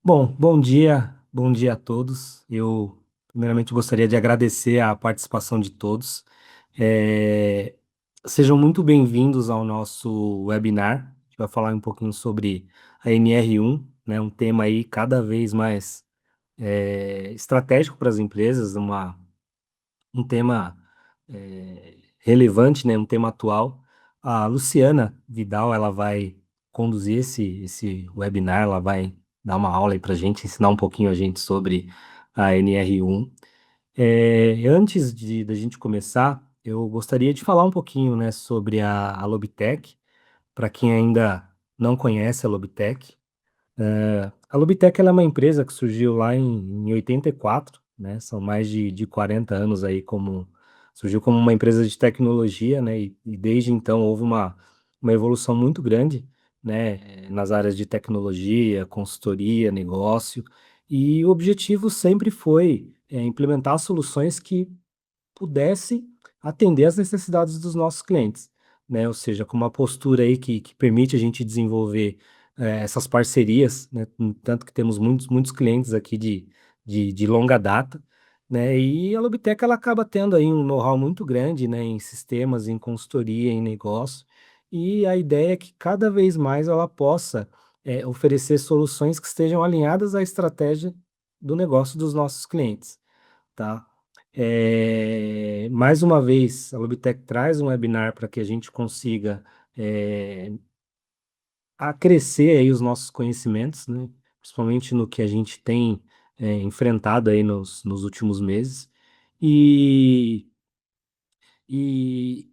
Bom dia a todos. Eu, primeiramente, gostaria de agradecer a participação de todos. Eh, Sejam muito bem-vindos ao nosso webinar. A gente vai falar um pouquinho sobre a NR1, né, um tema aí cada vez mais estratégico para as empresas, um tema relevante, né, um tema atual. A Luciana Vidal, ela vai conduzir esse webinar, ela vai dar uma aula aí para a gente, ensinar um pouquinho a gente sobre a NR1. Antes da gente começar, eu gostaria de falar um pouquinho, né, sobre a Lobitech, para quem ainda não conhece a Lobitech. A Lobitech ela é uma empresa que surgiu lá em 84, né? São mais de 40 anos aí surgiu como uma empresa de tecnologia, né? E desde então houve uma evolução muito grande, né? Nas áreas de tecnologia, consultoria, negócio. E o objetivo sempre foi implementar soluções que pudesse atender às necessidades dos nossos clientes, né? Ou seja, com uma postura aí que permite a gente desenvolver essas parcerias, né? Tanto que temos muitos clientes aqui de longa data, né? E a Lobitech ela acaba tendo aí um know-how muito grande, né? Em sistemas, em consultoria, em negócio, e a ideia é que cada vez mais ela possa oferecer soluções que estejam alinhadas à estratégia do negócio dos nossos clientes, tá? Mais uma vez, a Lobitech traz um webinar para que a gente consiga eh, acrescer aí os nossos conhecimentos, né? Principalmente no que a gente tem enfrentado aí nos últimos meses. E, e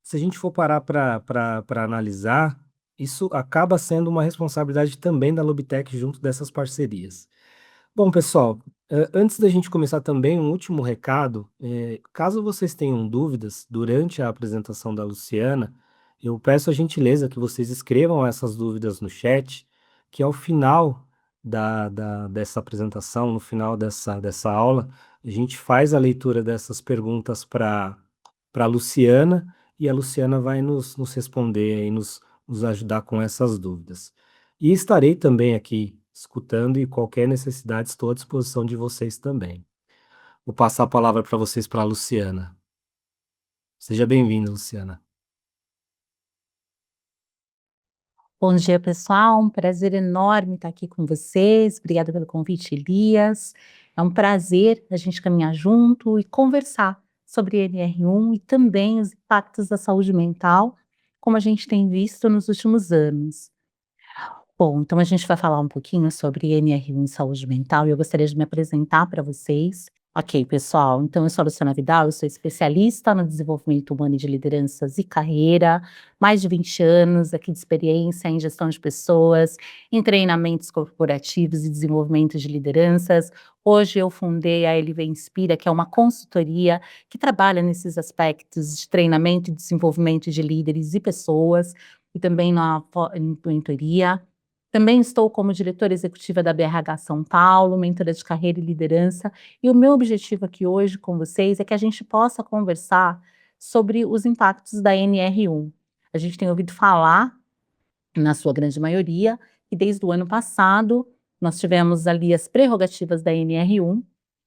se a gente for parar para analisar, isso acaba sendo uma responsabilidade também da Lobitech junto dessas parcerias. Bom, pessoal, antes da gente começar também, um último recado. Caso vocês tenham dúvidas durante a apresentação da Luciana, eu peço a gentileza que vocês escrevam essas dúvidas no chat, que ao final dessa apresentação, no final dessa aula, a gente faz a leitura dessas perguntas para a Luciana, e a Luciana vai nos responder e nos ajudar com essas dúvidas. E estarei também aqui escutando e qualquer necessidade estou à disposição de vocês também. Vou passar a palavra para vocês para a Luciana. Seja bem-vinda, Luciana. Bom dia, pessoal. Um prazer enorme estar aqui com vocês. Obrigada pelo convite, Elias. É um prazer a gente caminhar junto e conversar sobre NR1 e também os impactos da saúde mental, como a gente tem visto nos últimos anos. Bom, então a gente vai falar um pouquinho sobre NR1 e saúde mental e eu gostaria de me apresentar para vocês. Ok, pessoal, então eu sou a Luciana Vidal, eu sou especialista no desenvolvimento humano e de lideranças e carreira, mais de 20 anos aqui de experiência em gestão de pessoas, em treinamentos corporativos e desenvolvimento de lideranças. Hoje eu fundei a LV Inspira, que é uma consultoria que trabalha nesses aspectos de treinamento e desenvolvimento de líderes e pessoas, e também na mentoria. Também estou como diretora executiva da BRH São Paulo, mentora de carreira e liderança, e o meu objetivo aqui hoje com vocês é que a gente possa conversar sobre os impactos da NR1. A gente tem ouvido falar, na sua grande maioria, que desde o ano passado nós tivemos ali as prerrogativas da NR1,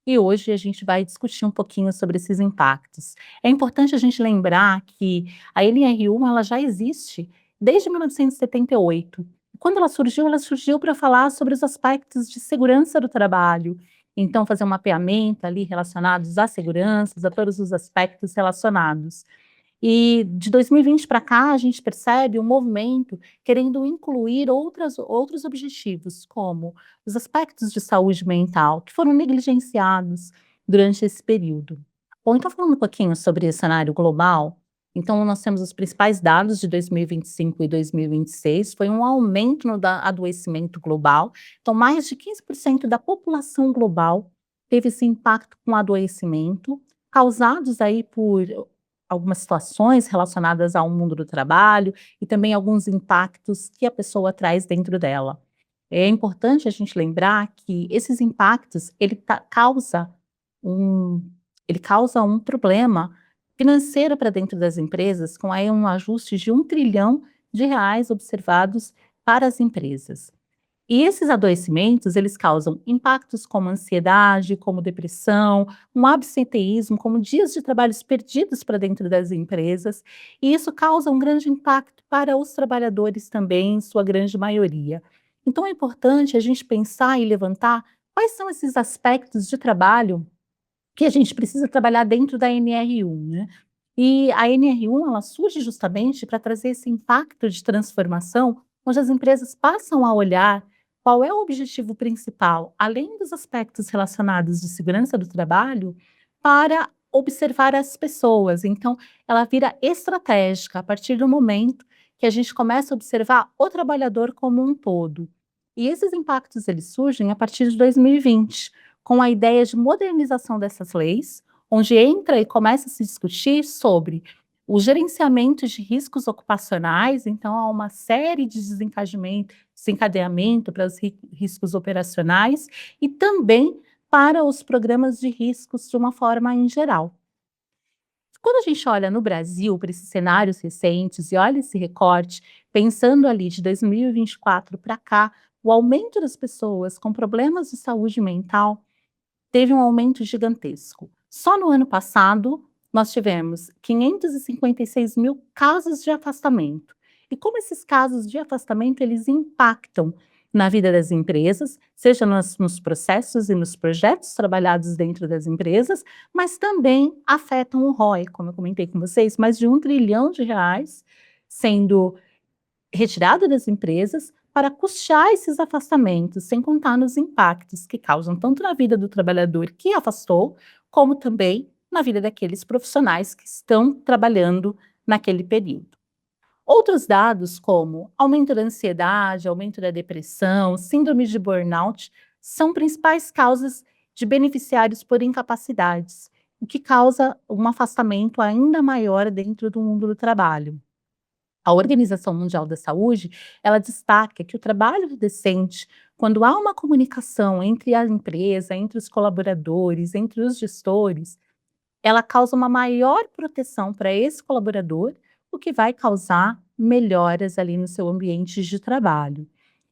e hoje a gente vai discutir um pouquinho sobre esses impactos. É importante a gente lembrar que a NR1 ela já existe desde 1978. Quando ela surgiu para falar sobre os aspectos de segurança do trabalho. Então, fazer um mapeamento ali relacionados à segurança, a todos os aspectos relacionados. E de 2020 para cá, a gente percebe um movimento querendo incluir outros objetivos, como os aspectos de saúde mental, que foram negligenciados durante esse período. Bom, então falando um pouquinho sobre o cenário global, então nós temos os principais dados de 2025 e 2026, foi um aumento no adoecimento global, então mais de 15% da população global teve esse impacto com adoecimento, causados aí por algumas situações relacionadas ao mundo do trabalho e também alguns impactos que a pessoa traz dentro dela. É importante a gente lembrar que esses impactos, um, ele causa um problema financeiro para dentro das empresas, com aí um ajuste de R$ 1 trilhão observados para as empresas. E esses adoecimentos, eles causam impactos como ansiedade, como depressão, um absenteísmo, como dias de trabalhos perdidos para dentro das empresas, e isso causa um grande impacto para os trabalhadores também, em sua grande maioria. Então é importante a gente pensar e levantar quais são esses aspectos de trabalho que a gente precisa trabalhar dentro da NR1, né. E a NR1 ela surge justamente para trazer esse impacto de transformação, onde as empresas passam a olhar qual é o objetivo principal, além dos aspectos relacionados de segurança do trabalho, para observar as pessoas. Então, ela vira estratégica a partir do momento que a gente começa a observar o trabalhador como um todo. E esses impactos eles surgem a partir de 2020 com a ideia de modernização dessas leis, onde entra e começa a se discutir sobre o gerenciamento de riscos ocupacionais, então há uma série de desencadeamento para os riscos operacionais e também para os programas de riscos de uma forma em geral. Quando a gente olha no Brasil para esses cenários recentes e olha esse recorte, pensando ali de 2024 para cá, o aumento das pessoas com problemas de saúde mental teve um aumento gigantesco. Só no ano passado, nós tivemos 556.000 casos de afastamento. E como esses casos de afastamento, eles impactam na vida das empresas, seja nos processos e nos projetos trabalhados dentro das empresas, mas também afetam o ROI, como eu comentei com vocês, mais de R$ 1 trilhão sendo retirado das empresas para custear esses afastamentos, sem contar nos impactos que causam tanto na vida do trabalhador que afastou, como também na vida daqueles profissionais que estão trabalhando naquele período. Outros dados, como aumento da ansiedade, aumento da depressão, síndrome de burnout, são principais causas de beneficiários por incapacidades, o que causa um afastamento ainda maior dentro do mundo do trabalho. A Organização Mundial da Saúde, ela destaca que o trabalho decente, quando há uma comunicação entre a empresa, entre os colaboradores, entre os gestores, ela causa uma maior proteção para esse colaborador, o que vai causar melhoras ali no seu ambiente de trabalho.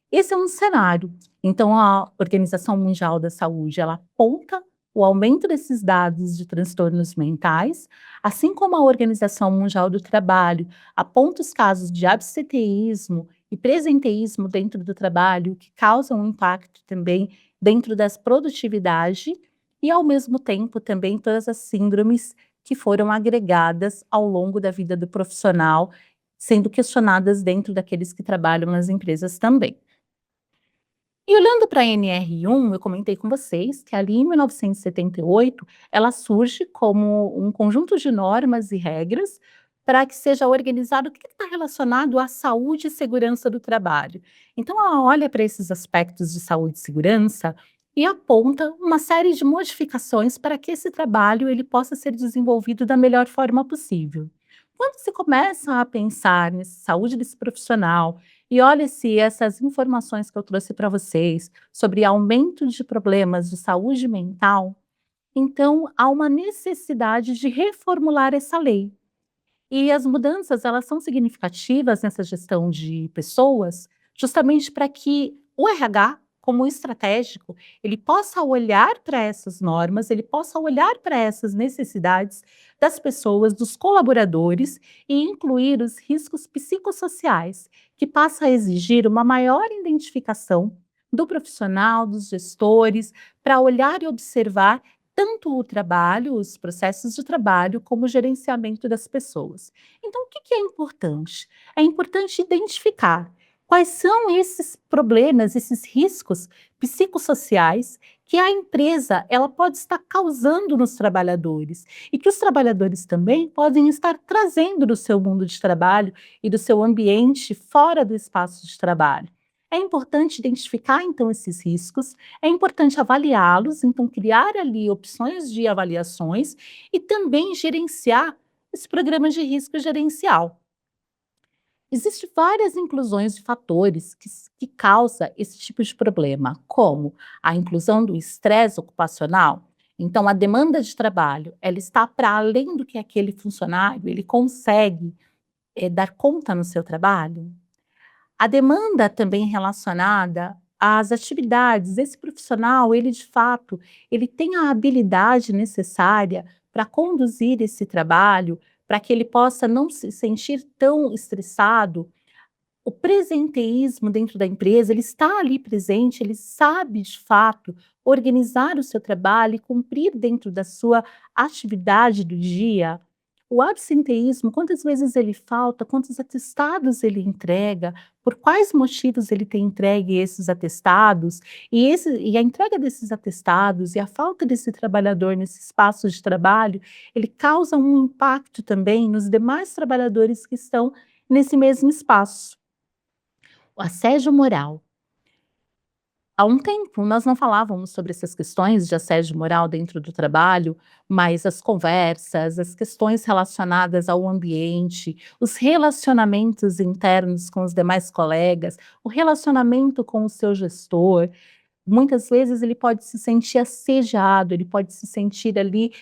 Esse é um cenário. Então, a Organização Mundial da Saúde, ela aponta o aumento desses dados de transtornos mentais, assim como a Organização Mundial do Trabalho aponta os casos de absenteísmo e presenteísmo dentro do trabalho, que causam um impacto também dentro das produtividade e, ao mesmo tempo, também todas as síndromes que foram agregadas ao longo da vida do profissional, sendo questionadas dentro daqueles que trabalham nas empresas também. E olhando para a NR1, eu comentei com vocês que ali em 1978 ela surge como um conjunto de normas e regras para que seja organizado o que está relacionado à saúde e segurança do trabalho. Então ela olha para esses aspectos de saúde e segurança e aponta uma série de modificações para que esse trabalho ele possa ser desenvolvido da melhor forma possível. Quando se começa a pensar nessa saúde desse profissional, e olha-se essas informações que eu trouxe para vocês sobre aumento de problemas de saúde mental, então há uma necessidade de reformular essa lei. E as mudanças, elas são significativas nessa gestão de pessoas, justamente para que o RH, como estratégico, ele possa olhar para essas normas, ele possa olhar para essas necessidades das pessoas, dos colaboradores e incluir os riscos psicossociais, que passa a exigir uma maior identificação do profissional, dos gestores, para olhar e observar tanto o trabalho, os processos de trabalho, como o gerenciamento das pessoas. Então, o que que é importante? É importante identificar quais são esses problemas, esses riscos psicossociais que a empresa ela pode estar causando nos trabalhadores e que os trabalhadores também podem estar trazendo do seu mundo de trabalho e do seu ambiente fora do espaço de trabalho. É importante identificar então esses riscos, é importante avaliá-los, então criar ali opções de avaliações e também gerenciar esse programa de risco gerencial. Existem várias inclusões de fatores que causa esse tipo de problema, como a inclusão do estresse ocupacional. Então, a demanda de trabalho, ela está para além do que aquele funcionário ele consegue dar conta no seu trabalho. A demanda também relacionada as atividades, esse profissional, ele de fato, ele tem a habilidade necessária para conduzir esse trabalho, para que ele possa não se sentir tão estressado. O presenteísmo dentro da empresa, ele está ali presente, ele sabe de fato organizar o seu trabalho e cumprir dentro da sua atividade do dia. O absenteísmo, quantas vezes ele falta, quantos atestados ele entrega, por quais motivos ele tem entregue esses atestados, e a entrega desses atestados e a falta desse trabalhador nesse espaço de trabalho, ele causa um impacto também nos demais trabalhadores que estão nesse mesmo espaço. O assédio moral. Há um tempo nós não falávamos sobre essas questões de assédio moral dentro do trabalho, mas as conversas, as questões relacionadas ao ambiente, os relacionamentos internos com os demais colegas, o relacionamento com o seu gestor, muitas vezes ele pode se sentir assediado, ele pode se sentir ali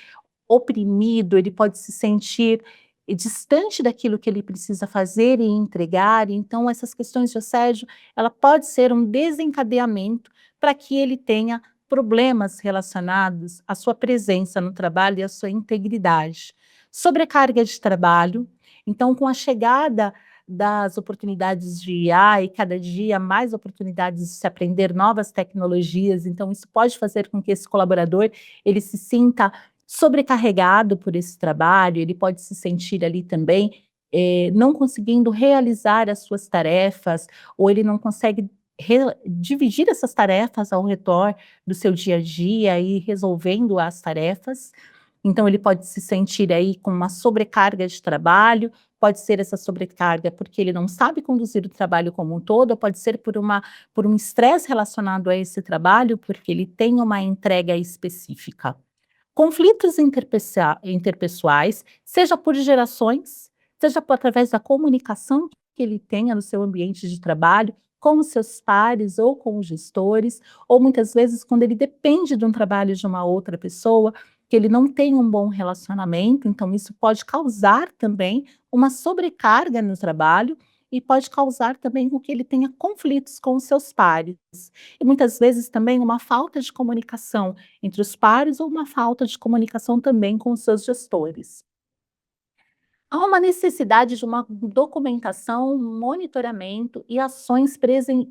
oprimido, ele pode se sentir distante daquilo que ele precisa fazer e entregar, então essas questões de assédio, ela pode ser um desencadeamento para que ele tenha problemas relacionados à sua presença no trabalho e à sua integridade. Sobrecarga de trabalho, então com a chegada das oportunidades de IA e cada dia mais oportunidades de se aprender novas tecnologias, então isso pode fazer com que esse colaborador, ele se sinta sobrecarregado por esse trabalho, ele pode se sentir ali também, não conseguindo realizar as suas tarefas, ou ele não consegue dividir essas tarefas ao redor do seu dia a dia e resolvendo as tarefas. Então, ele pode se sentir aí com uma sobrecarga de trabalho, pode ser essa sobrecarga porque ele não sabe conduzir o trabalho como um todo, ou pode ser por um estresse relacionado a esse trabalho, porque ele tem uma entrega específica. Conflitos interpessoais, seja por gerações, seja através da comunicação que ele tenha no seu ambiente de trabalho, com os seus pares ou com os gestores, ou muitas vezes quando ele depende de um trabalho de uma outra pessoa, que ele não tem um bom relacionamento, então isso pode causar também uma sobrecarga no trabalho e pode causar também com que ele tenha conflitos com os seus pares. E muitas vezes também uma falta de comunicação entre os pares ou uma falta de comunicação também com os seus gestores. Há uma necessidade de uma documentação, monitoramento e ações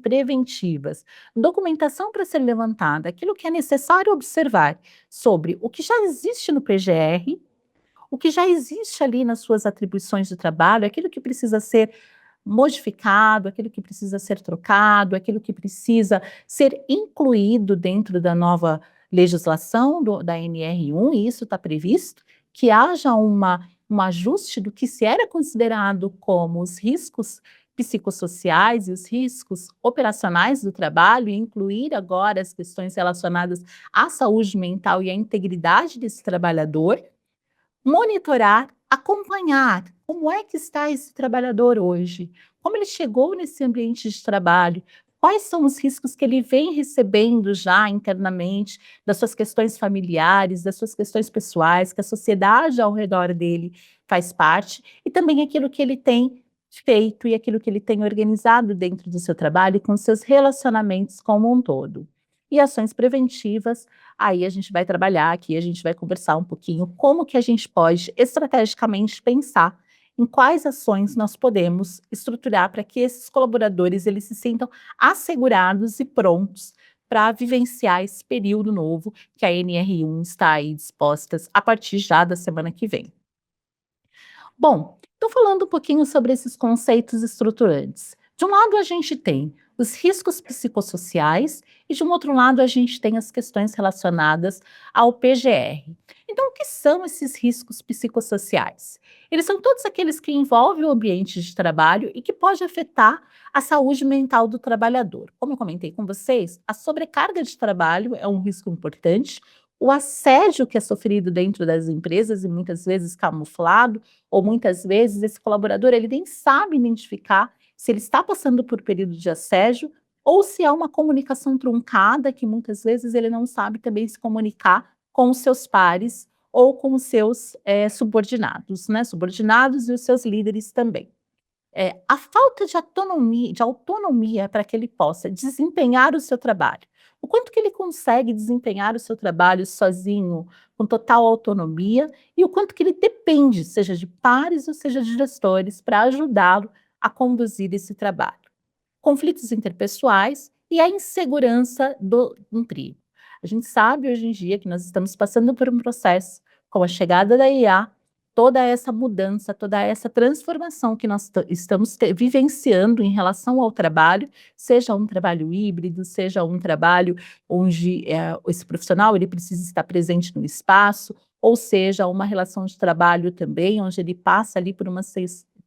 preventivas. Documentação para ser levantada, aquilo que é necessário observar sobre o que já existe no PGR, o que já existe ali nas suas atribuições de trabalho, aquilo que precisa ser modificado, aquilo que precisa ser trocado, aquilo que precisa ser incluído dentro da nova legislação da NR1, e isso está previsto, que haja um ajuste do que se era considerado como os riscos psicossociais e os riscos operacionais do trabalho, e incluir agora as questões relacionadas à saúde mental e à integridade desse trabalhador, monitorar, acompanhar como é que está esse trabalhador hoje, como ele chegou nesse ambiente de trabalho, quais são os riscos que ele vem recebendo já internamente, das suas questões familiares, das suas questões pessoais, que a sociedade ao redor dele faz parte, e também aquilo que ele tem feito e aquilo que ele tem organizado dentro do seu trabalho e com seus relacionamentos como um todo. E ações preventivas. Aí a gente vai trabalhar aqui, a gente vai conversar um pouquinho como que a gente pode estrategicamente pensar em quais ações nós podemos estruturar para que esses colaboradores eles se sintam assegurados e prontos para vivenciar esse período novo que a NR1 está aí dispostas a partir já da semana que vem. Bom, então falando um pouquinho sobre esses conceitos estruturantes. De um lado, a gente tem os riscos psicossociais e, de um outro lado, a gente tem as questões relacionadas ao PGR. Então, o que são esses riscos psicossociais? Eles são todos aqueles que envolvem o ambiente de trabalho e que pode afetar a saúde mental do trabalhador. Como eu comentei com vocês, a sobrecarga de trabalho é um risco importante, o assédio que é sofrido dentro das empresas e muitas vezes camuflado, ou muitas vezes esse colaborador ele nem sabe identificar se ele está passando por período de assédio ou se é uma comunicação truncada que muitas vezes ele não sabe também se comunicar com os seus pares ou com os seus subordinados, né? Subordinados e os seus líderes também. a falta de autonomia para que ele possa desempenhar o seu trabalho. O quanto que ele consegue desempenhar o seu trabalho sozinho, com total autonomia, e o quanto que ele depende, seja de pares ou seja de gestores, para ajudá-lo a conduzir esse trabalho. Conflitos interpessoais e a insegurança do emprego. A gente sabe hoje em dia que nós estamos passando por um processo com a chegada da IA, toda essa mudança, toda essa transformação que nós estamos vivenciando em relação ao trabalho, seja um trabalho híbrido, seja um trabalho onde esse profissional ele precisa estar presente no espaço, ou seja, uma relação de trabalho também, onde ele passa ali por uma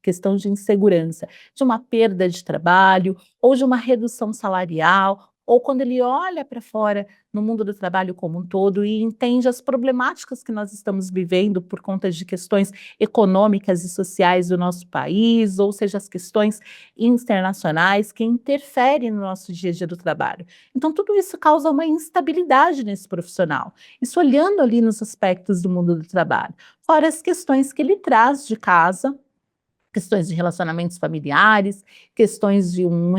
questão de insegurança, de uma perda de trabalho, ou de uma redução salarial, ou quando ele olha para fora no mundo do trabalho como um todo e entende as problemáticas que nós estamos vivendo por conta de questões econômicas e sociais do nosso país, ou seja, as questões internacionais que interferem no nosso dia a dia do trabalho. Então, tudo isso causa uma instabilidade nesse profissional. Isso olhando ali nos aspectos do mundo do trabalho. Fora as questões que ele traz de casa, questões de relacionamentos familiares, questões de um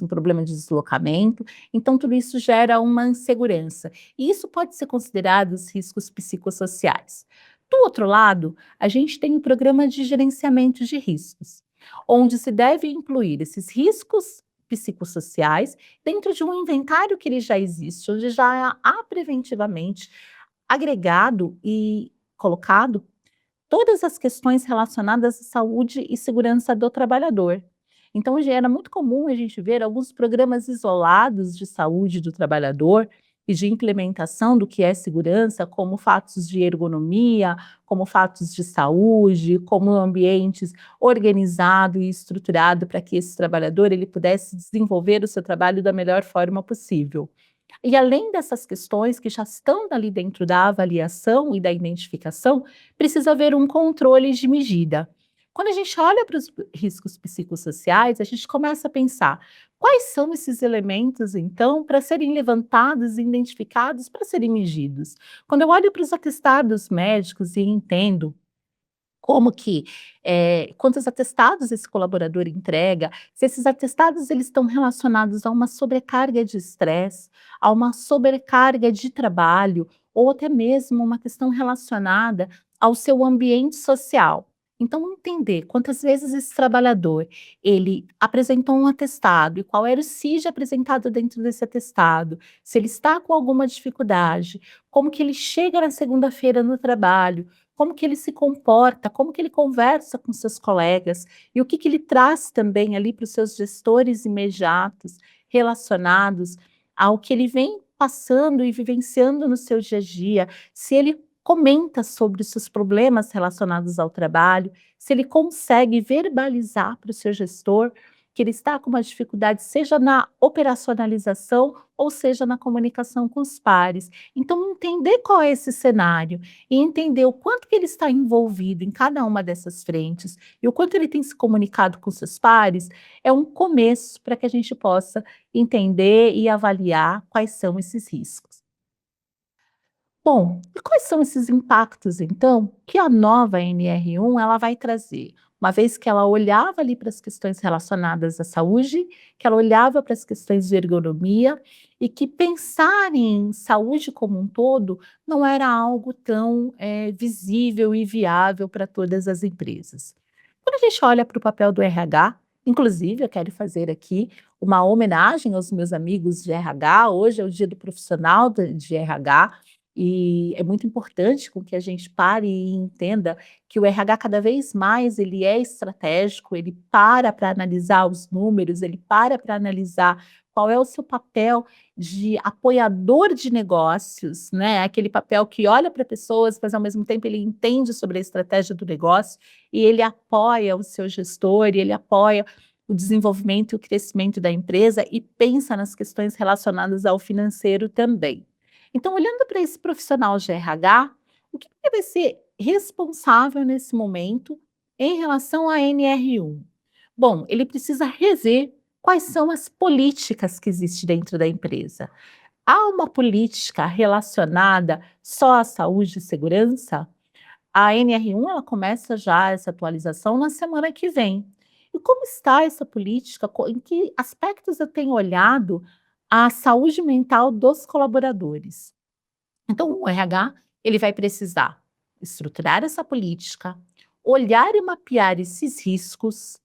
problema de deslocamento. Então, tudo isso gera uma insegurança. E isso pode ser considerado os riscos psicossociais. Do outro lado, a gente tem o programa de gerenciamento de riscos, onde se deve incluir esses riscos psicossociais dentro de um inventário que ele já existe, onde já há preventivamente agregado e colocado todas as questões relacionadas à saúde e segurança do trabalhador. Então, já era muito comum a gente ver alguns programas isolados de saúde do trabalhador e de implementação do que é segurança, como fatos de ergonomia, como fatos de saúde, como ambientes organizado e estruturado para que esse trabalhador ele pudesse desenvolver o seu trabalho da melhor forma possível. E além dessas questões que já estão ali dentro da avaliação e da identificação, precisa haver um controle de medida. Quando a gente olha para os riscos psicossociais, a gente começa a pensar quais são esses elementos, então, para serem levantados e identificados para serem medidos. Quando eu olho para os atestados médicos e entendo como que, quantos atestados esse colaborador entrega, se esses atestados eles estão relacionados a uma sobrecarga de estresse, a uma sobrecarga de trabalho, ou até mesmo uma questão relacionada ao seu ambiente social. Então entender quantas vezes esse trabalhador, ele apresentou um atestado e qual era o CID apresentado dentro desse atestado, se ele está com alguma dificuldade, como que ele chega na segunda-feira no trabalho, como que ele se comporta, como que ele conversa com seus colegas e o que que ele traz também ali para os seus gestores imediatos relacionados ao que ele vem passando e vivenciando no seu dia a dia, se ele comenta sobre os seus problemas relacionados ao trabalho, se ele consegue verbalizar para o seu gestor que ele está com uma dificuldade, seja na operacionalização ou seja na comunicação com os pares. Então, entender qual é esse cenário e entender o quanto que ele está envolvido em cada uma dessas frentes e o quanto ele tem se comunicado com seus pares, é um começo para que a gente possa entender e avaliar quais são esses riscos. Bom, e quais são esses impactos, então, que a nova NR1 ela vai trazer? Uma vez que ela olhava ali para as questões relacionadas à saúde, que ela olhava para as questões de ergonomia e que pensar em saúde como um todo não era algo tão visível e viável para todas as empresas. Quando a gente olha para o papel do RH, inclusive eu quero fazer aqui uma homenagem aos meus amigos de RH, hoje é o dia do profissional de RH, e é muito importante com que a gente pare e entenda que o RH cada vez mais ele é estratégico, ele para analisar os números, ele para analisar qual é o seu papel de apoiador de negócios, né? Aquele papel que olha para pessoas, mas ao mesmo tempo ele entende sobre a estratégia do negócio e ele apoia o seu gestor, e ele apoia o desenvolvimento e o crescimento da empresa e pensa nas questões relacionadas ao financeiro também. Então, olhando para esse profissional de RH, o que ele vai ser responsável nesse momento em relação à NR1? Bom, ele precisa rever quais são as políticas que existem dentro da empresa. Há uma política relacionada só à saúde e segurança? A NR1 ela começa já essa atualização na semana que vem. E como está essa política? Em que aspectos eu tenho olhado a saúde mental dos colaboradores? Então, o RH, ele vai precisar estruturar essa política, olhar e mapear esses riscos,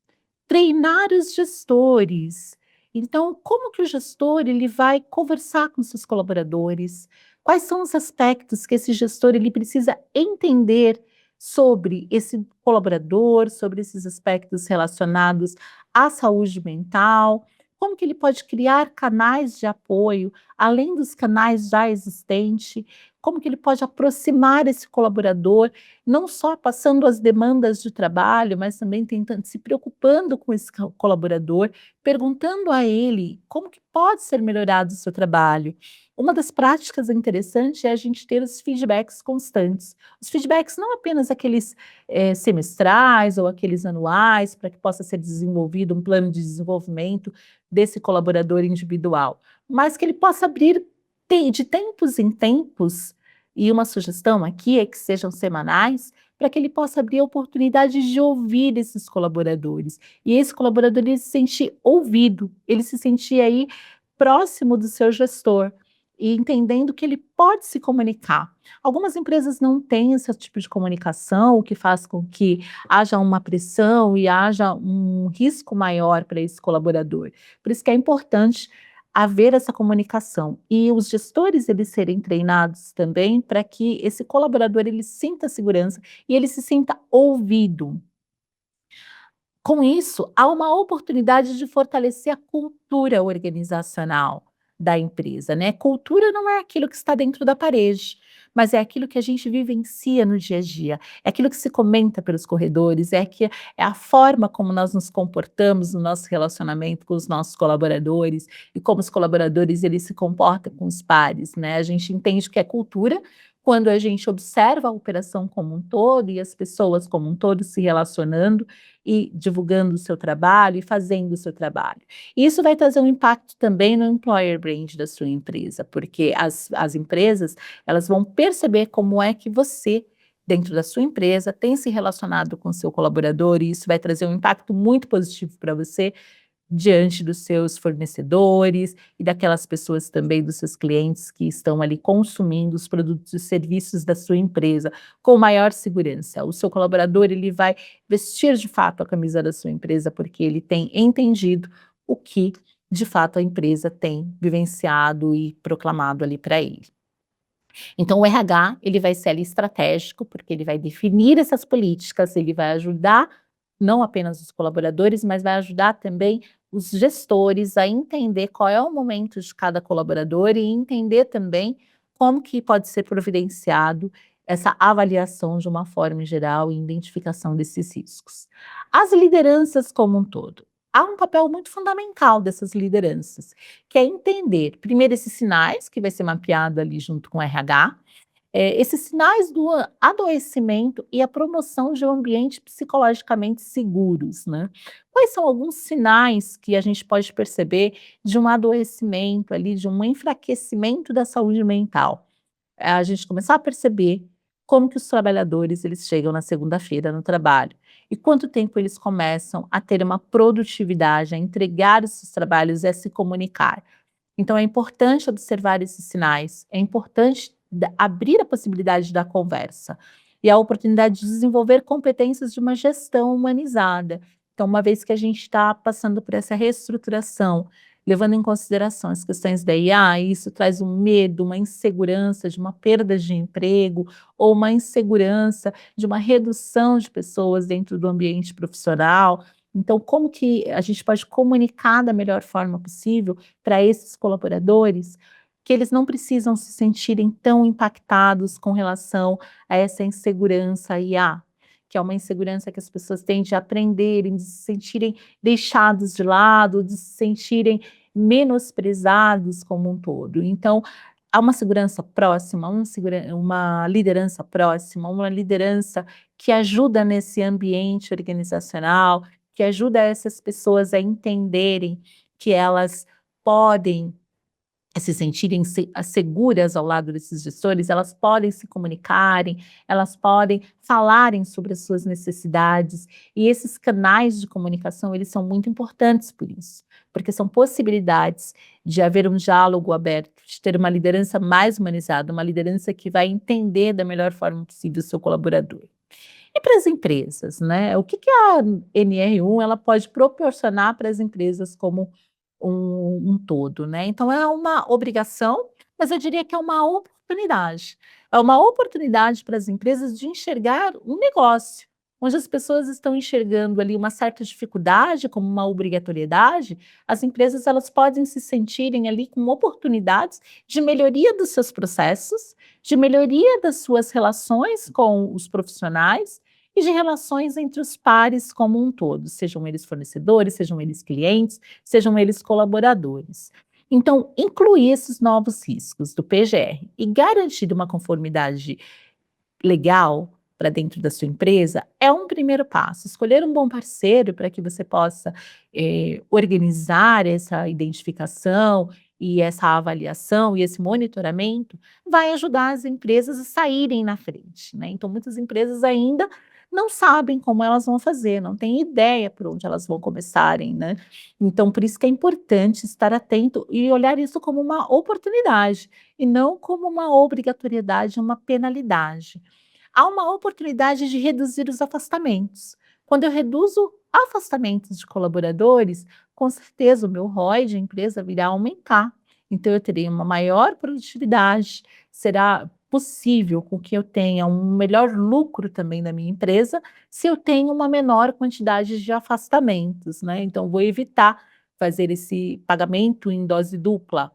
treinar os gestores. Então, como que o gestor ele vai conversar com seus colaboradores? Quais são os aspectos que esse gestor ele precisa entender sobre esse colaborador, sobre esses aspectos relacionados à saúde mental? Como que ele pode criar canais de apoio, além dos canais já existentes? Como que ele pode aproximar esse colaborador, não só passando as demandas de trabalho, mas também tentando se preocupando com esse colaborador, perguntando a ele como que pode ser melhorado o seu trabalho. Uma das práticas interessantes é a gente ter os feedbacks constantes. Os feedbacks não apenas aqueles semestrais ou aqueles anuais, para que possa ser desenvolvido um plano de desenvolvimento desse colaborador individual, mas que ele possa abrir de tempos em tempos, e uma sugestão aqui é que sejam semanais, para que ele possa abrir a oportunidade de ouvir esses colaboradores. E esse colaborador ele se sentir ouvido, ele se sentir aí próximo do seu gestor e entendendo que ele pode se comunicar. Algumas empresas não têm esse tipo de comunicação, o que faz com que haja uma pressão e haja um risco maior para esse colaborador. Por isso que é importante haver essa comunicação e os gestores eles serem treinados também para que esse colaborador ele sinta segurança e ele se sinta ouvido. Com isso, há uma oportunidade de fortalecer a cultura organizacional da empresa, né? Cultura não é aquilo que está dentro da parede, mas é aquilo que a gente vivencia no dia a dia, é aquilo que se comenta pelos corredores, é a forma como nós nos comportamos no nosso relacionamento com os nossos colaboradores e como os colaboradores eles se comportam com os pares, né? A gente entende que é cultura quando a gente observa a operação como um todo e as pessoas como um todo se relacionando e divulgando o seu trabalho e fazendo o seu trabalho. Isso vai trazer um impacto também no employer brand da sua empresa, porque as empresas elas vão perceber como é que você, dentro da sua empresa, tem se relacionado com o seu colaborador, e isso vai trazer um impacto muito positivo para você diante dos seus fornecedores e daquelas pessoas também, dos seus clientes que estão ali consumindo os produtos e serviços da sua empresa com maior segurança. O seu colaborador, ele vai vestir de fato a camisa da sua empresa porque ele tem entendido o que de fato a empresa tem vivenciado e proclamado ali para ele. Então o RH, ele vai ser ali estratégico, porque ele vai definir essas políticas, ele vai ajudar não apenas os colaboradores, mas vai ajudar também os gestores a entender qual é o momento de cada colaborador e entender também como que pode ser providenciado essa avaliação de uma forma geral e identificação desses riscos. As lideranças como um todo. Há um papel muito fundamental dessas lideranças, que é entender, primeiro, esses sinais, que vai ser mapeado ali junto com o RH, esses sinais do adoecimento e a promoção de um ambiente psicologicamente seguros, né. Quais são alguns sinais que a gente pode perceber de um adoecimento ali, de um enfraquecimento da saúde mental? É a gente começar a perceber como que os trabalhadores eles chegam na segunda-feira no trabalho, e quanto tempo eles começam a ter uma produtividade, a entregar os seus trabalhos e a se comunicar. Então é importante observar esses sinais, é importante abrir a possibilidade da conversa e a oportunidade de desenvolver competências de uma gestão humanizada. Então, uma vez que a gente está passando por essa reestruturação, levando em consideração as questões da IA, isso traz um medo, uma insegurança de uma perda de emprego ou uma insegurança de uma redução de pessoas dentro do ambiente profissional. Então, como que a gente pode comunicar da melhor forma possível para esses colaboradores, que eles não precisam se sentirem tão impactados com relação a essa insegurança IA, que é uma insegurança que as pessoas têm de aprenderem, de se sentirem deixados de lado, de se sentirem menosprezados como um todo. Então, há uma segurança próxima, uma liderança próxima, uma liderança que ajuda nesse ambiente organizacional, que ajuda essas pessoas a entenderem que elas podem se sentirem seguras ao lado desses gestores, elas podem se comunicarem, elas podem falarem sobre as suas necessidades, e esses canais de comunicação, eles são muito importantes por isso, porque são possibilidades de haver um diálogo aberto, de ter uma liderança mais humanizada, uma liderança que vai entender da melhor forma possível o seu colaborador. E para as empresas, né? O que a NR1 ela pode proporcionar para as empresas como um todo, né? Então é uma obrigação, mas eu diria que é uma oportunidade. É uma oportunidade para as empresas de enxergar um negócio, onde as pessoas estão enxergando ali uma certa dificuldade como uma obrigatoriedade, as empresas elas podem se sentirem ali com oportunidades de melhoria dos seus processos, de melhoria das suas relações com os profissionais e de relações entre os pares como um todo, sejam eles fornecedores, sejam eles clientes, sejam eles colaboradores. Então, incluir esses novos riscos do PGR e garantir uma conformidade legal para dentro da sua empresa é um primeiro passo. Escolher um bom parceiro para que você possa organizar essa identificação e essa avaliação e esse monitoramento vai ajudar as empresas a saírem na frente, né? Então, muitas empresas ainda não sabem como elas vão fazer, não têm ideia por onde elas vão começarem, né? Então, por isso que é importante estar atento e olhar isso como uma oportunidade e não como uma obrigatoriedade, uma penalidade. Há uma oportunidade de reduzir os afastamentos. Quando eu reduzo afastamentos de colaboradores, com certeza o meu ROI de empresa virá aumentar. Então, eu terei uma maior produtividade, será possível com que eu tenha um melhor lucro também na minha empresa, se eu tenho uma menor quantidade de afastamentos, né? Então, vou evitar fazer esse pagamento em dose dupla.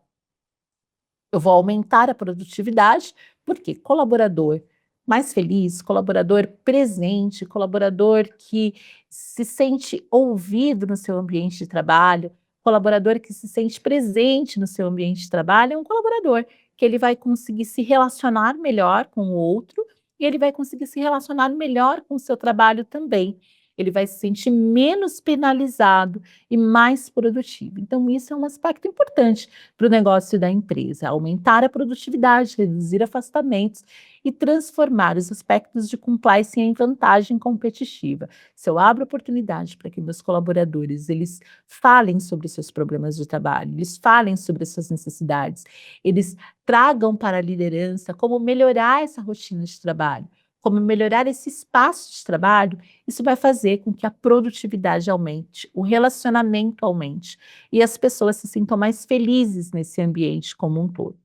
Eu vou aumentar a produtividade, porque colaborador mais feliz, colaborador presente, colaborador que se sente ouvido no seu ambiente de trabalho, colaborador que se sente presente no seu ambiente de trabalho, é um colaborador que ele vai conseguir se relacionar melhor com o outro e ele vai conseguir se relacionar melhor com o seu trabalho também. Ele vai se sentir menos penalizado e mais produtivo. Então, isso é um aspecto importante para o negócio da empresa, aumentar a produtividade, reduzir afastamentos e transformar os aspectos de compliance em vantagem competitiva. Se eu abro oportunidade para que meus colaboradores eles falem sobre os seus problemas de trabalho, eles falem sobre as suas necessidades, eles tragam para a liderança como melhorar essa rotina de trabalho, como melhorar esse espaço de trabalho, isso vai fazer com que a produtividade aumente, o relacionamento aumente e as pessoas se sintam mais felizes nesse ambiente como um todo.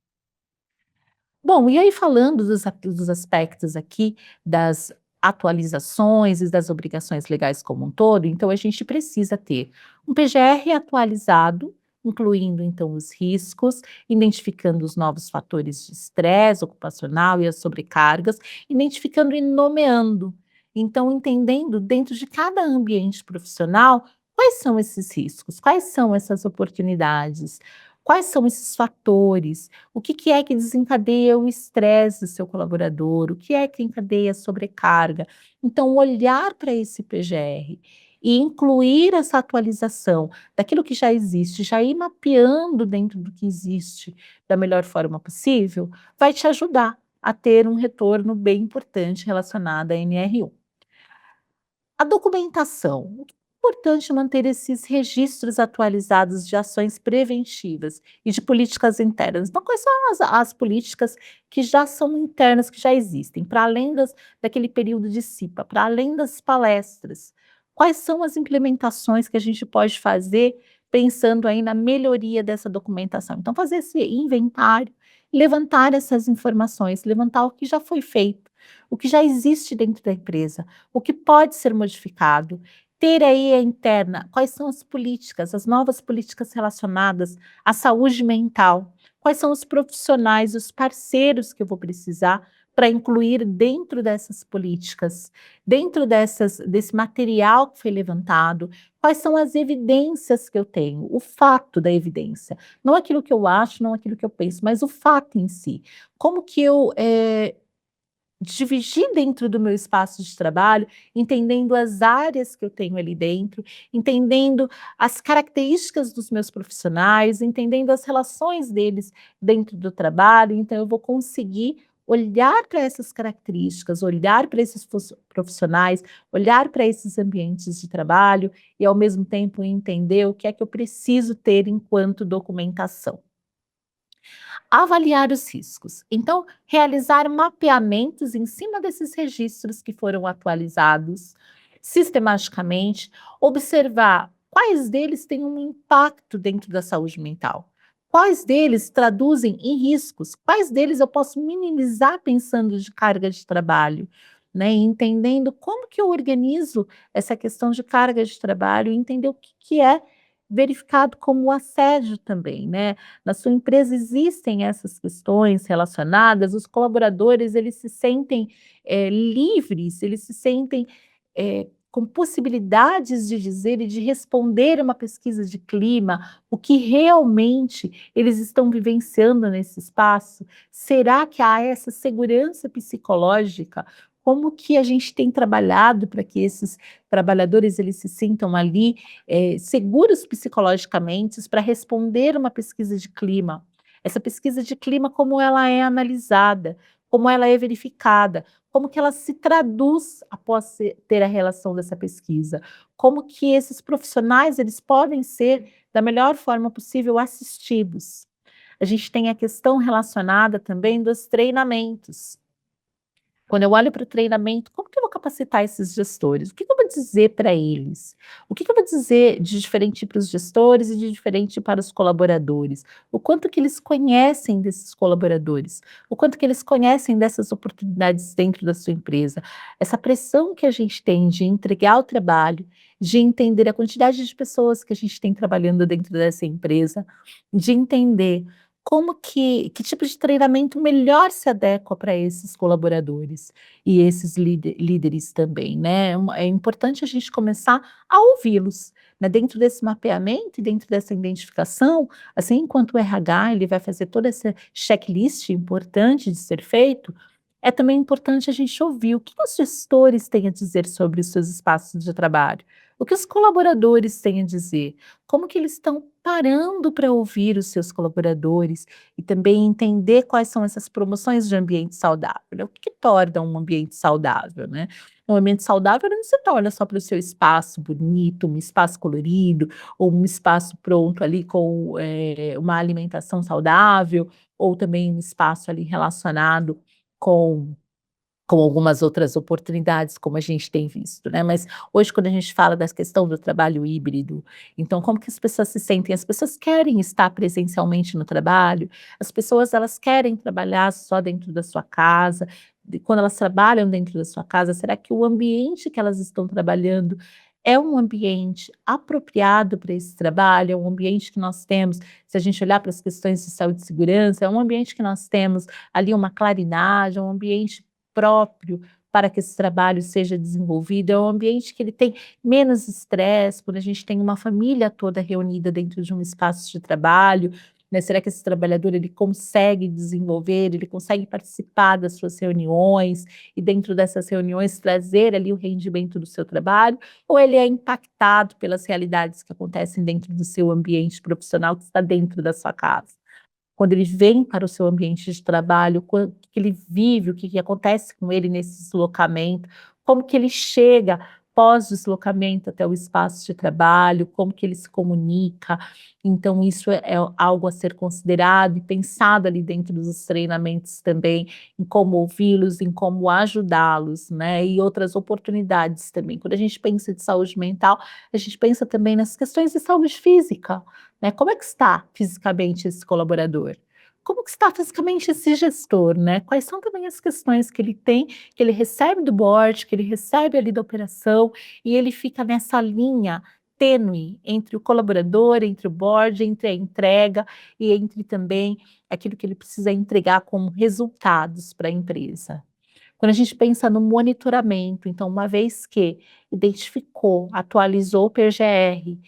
Bom, e aí falando dos aspectos aqui das atualizações e das obrigações legais como um todo, então a gente precisa ter um PGR atualizado, incluindo então os riscos, identificando os novos fatores de estresse ocupacional e as sobrecargas, identificando e nomeando. Então, entendendo dentro de cada ambiente profissional quais são esses riscos, quais são essas oportunidades, quais são esses fatores, o que é que desencadeia o estresse do seu colaborador? O que é que encadeia a sobrecarga? Então, olhar para esse PGR e incluir essa atualização daquilo que já existe, já ir mapeando dentro do que existe da melhor forma possível, vai te ajudar a ter um retorno bem importante relacionado à NR1. A documentação. É importante manter esses registros atualizados de ações preventivas e de políticas internas. Então, quais são as políticas que já são internas, que já existem, para além daquele período de CIPA, para além das palestras? Quais são as implementações que a gente pode fazer pensando aí na melhoria dessa documentação? Então, fazer esse inventário, levantar essas informações, levantar o que já foi feito, o que já existe dentro da empresa, o que pode ser modificado, ter aí a interna, quais são as políticas, as novas políticas relacionadas à saúde mental, quais são os profissionais, os parceiros que eu vou precisar para incluir dentro dessas políticas, dentro desse material que foi levantado, quais são as evidências que eu tenho, o fato da evidência, não aquilo que eu acho, não aquilo que eu penso, mas o fato em si. Como que eu dividir dentro do meu espaço de trabalho, entendendo as áreas que eu tenho ali dentro, entendendo as características dos meus profissionais, entendendo as relações deles dentro do trabalho. Então, eu vou conseguir olhar para essas características, olhar para esses profissionais, olhar para esses ambientes de trabalho e, ao mesmo tempo, entender o que é que eu preciso ter enquanto documentação. Avaliar os riscos. Então, realizar mapeamentos em cima desses registros que foram atualizados sistematicamente, observar quais deles têm um impacto dentro da saúde mental, quais deles traduzem em riscos, quais deles eu posso minimizar pensando de carga de trabalho, né? E entendendo como que eu organizo essa questão de carga de trabalho, e entender o que que é verificado como assédio também, né? Na sua empresa existem essas questões relacionadas, os colaboradores eles se sentem, livres, eles se sentem, com possibilidades de dizer e de responder a uma pesquisa de clima, o que realmente eles estão vivenciando nesse espaço? Será que há essa segurança psicológica? Como que a gente tem trabalhado para que esses trabalhadores eles se sintam ali seguros psicologicamente para responder uma pesquisa de clima. Essa pesquisa de clima, como ela é analisada, como ela é verificada, como que ela se traduz após ter a relação dessa pesquisa, como que esses profissionais eles podem ser da melhor forma possível assistidos. A gente tem a questão relacionada também dos treinamentos. Quando eu olho para o treinamento, como que eu vou capacitar esses gestores? O que que eu vou dizer para eles? O que que eu vou dizer de diferente para os gestores e de diferente para os colaboradores? O quanto que eles conhecem desses colaboradores? O quanto que eles conhecem dessas oportunidades dentro da sua empresa? Essa pressão que a gente tem de entregar o trabalho, de entender a quantidade de pessoas que a gente tem trabalhando dentro dessa empresa, de entender como que tipo de treinamento melhor se adequa para esses colaboradores e esses líderes também, né? É importante a gente começar a ouvi-los, né? Dentro desse mapeamento e dentro dessa identificação, assim, enquanto o RH ele vai fazer toda essa checklist importante de ser feito, é também importante a gente ouvir o que os gestores têm a dizer sobre os seus espaços de trabalho, o que os colaboradores têm a dizer, como que eles estão parando para ouvir os seus colaboradores e também entender quais são essas promoções de ambiente saudável, né? O que que torna um ambiente saudável, né? Um ambiente saudável não se torna só para o seu espaço bonito, um espaço colorido, ou um espaço pronto ali com uma alimentação saudável, ou também um espaço ali relacionado com algumas outras oportunidades, como a gente tem visto, né, mas hoje quando a gente fala das questão do trabalho híbrido, então como que as pessoas se sentem? As pessoas querem estar presencialmente no trabalho, as pessoas elas querem trabalhar só dentro da sua casa, quando elas trabalham dentro da sua casa, será que o ambiente que elas estão trabalhando é um ambiente apropriado para esse trabalho? É um ambiente que nós temos, se a gente olhar para as questões de saúde e segurança, é um ambiente que nós temos ali uma claridade, é um ambiente próprio para que esse trabalho seja desenvolvido, é um ambiente que ele tem menos estresse, quando a gente tem uma família toda reunida dentro de um espaço de trabalho, né? Será que esse trabalhador ele consegue desenvolver, ele consegue participar das suas reuniões e dentro dessas reuniões trazer ali o rendimento do seu trabalho, ou ele é impactado pelas realidades que acontecem dentro do seu ambiente profissional que está dentro da sua casa? Quando ele vem para o seu ambiente de trabalho, o que ele vive, o que que acontece com ele nesse deslocamento, como que ele chega pós-deslocamento até o espaço de trabalho, como que ele se comunica. Então isso é algo a ser considerado e pensado ali dentro dos treinamentos também, em como ouvi-los, em como ajudá-los, né, e outras oportunidades também. Quando a gente pensa de saúde mental, a gente pensa também nas questões de saúde física, né, como é que está fisicamente esse colaborador? Como que está fisicamente esse gestor, né? Quais são também as questões que ele tem, que ele recebe do board, que ele recebe ali da operação, e ele fica nessa linha tênue entre o colaborador, entre o board, entre a entrega e entre também aquilo que ele precisa entregar como resultados para a empresa. Quando a gente pensa no monitoramento, então, uma vez que identificou, atualizou o PGR,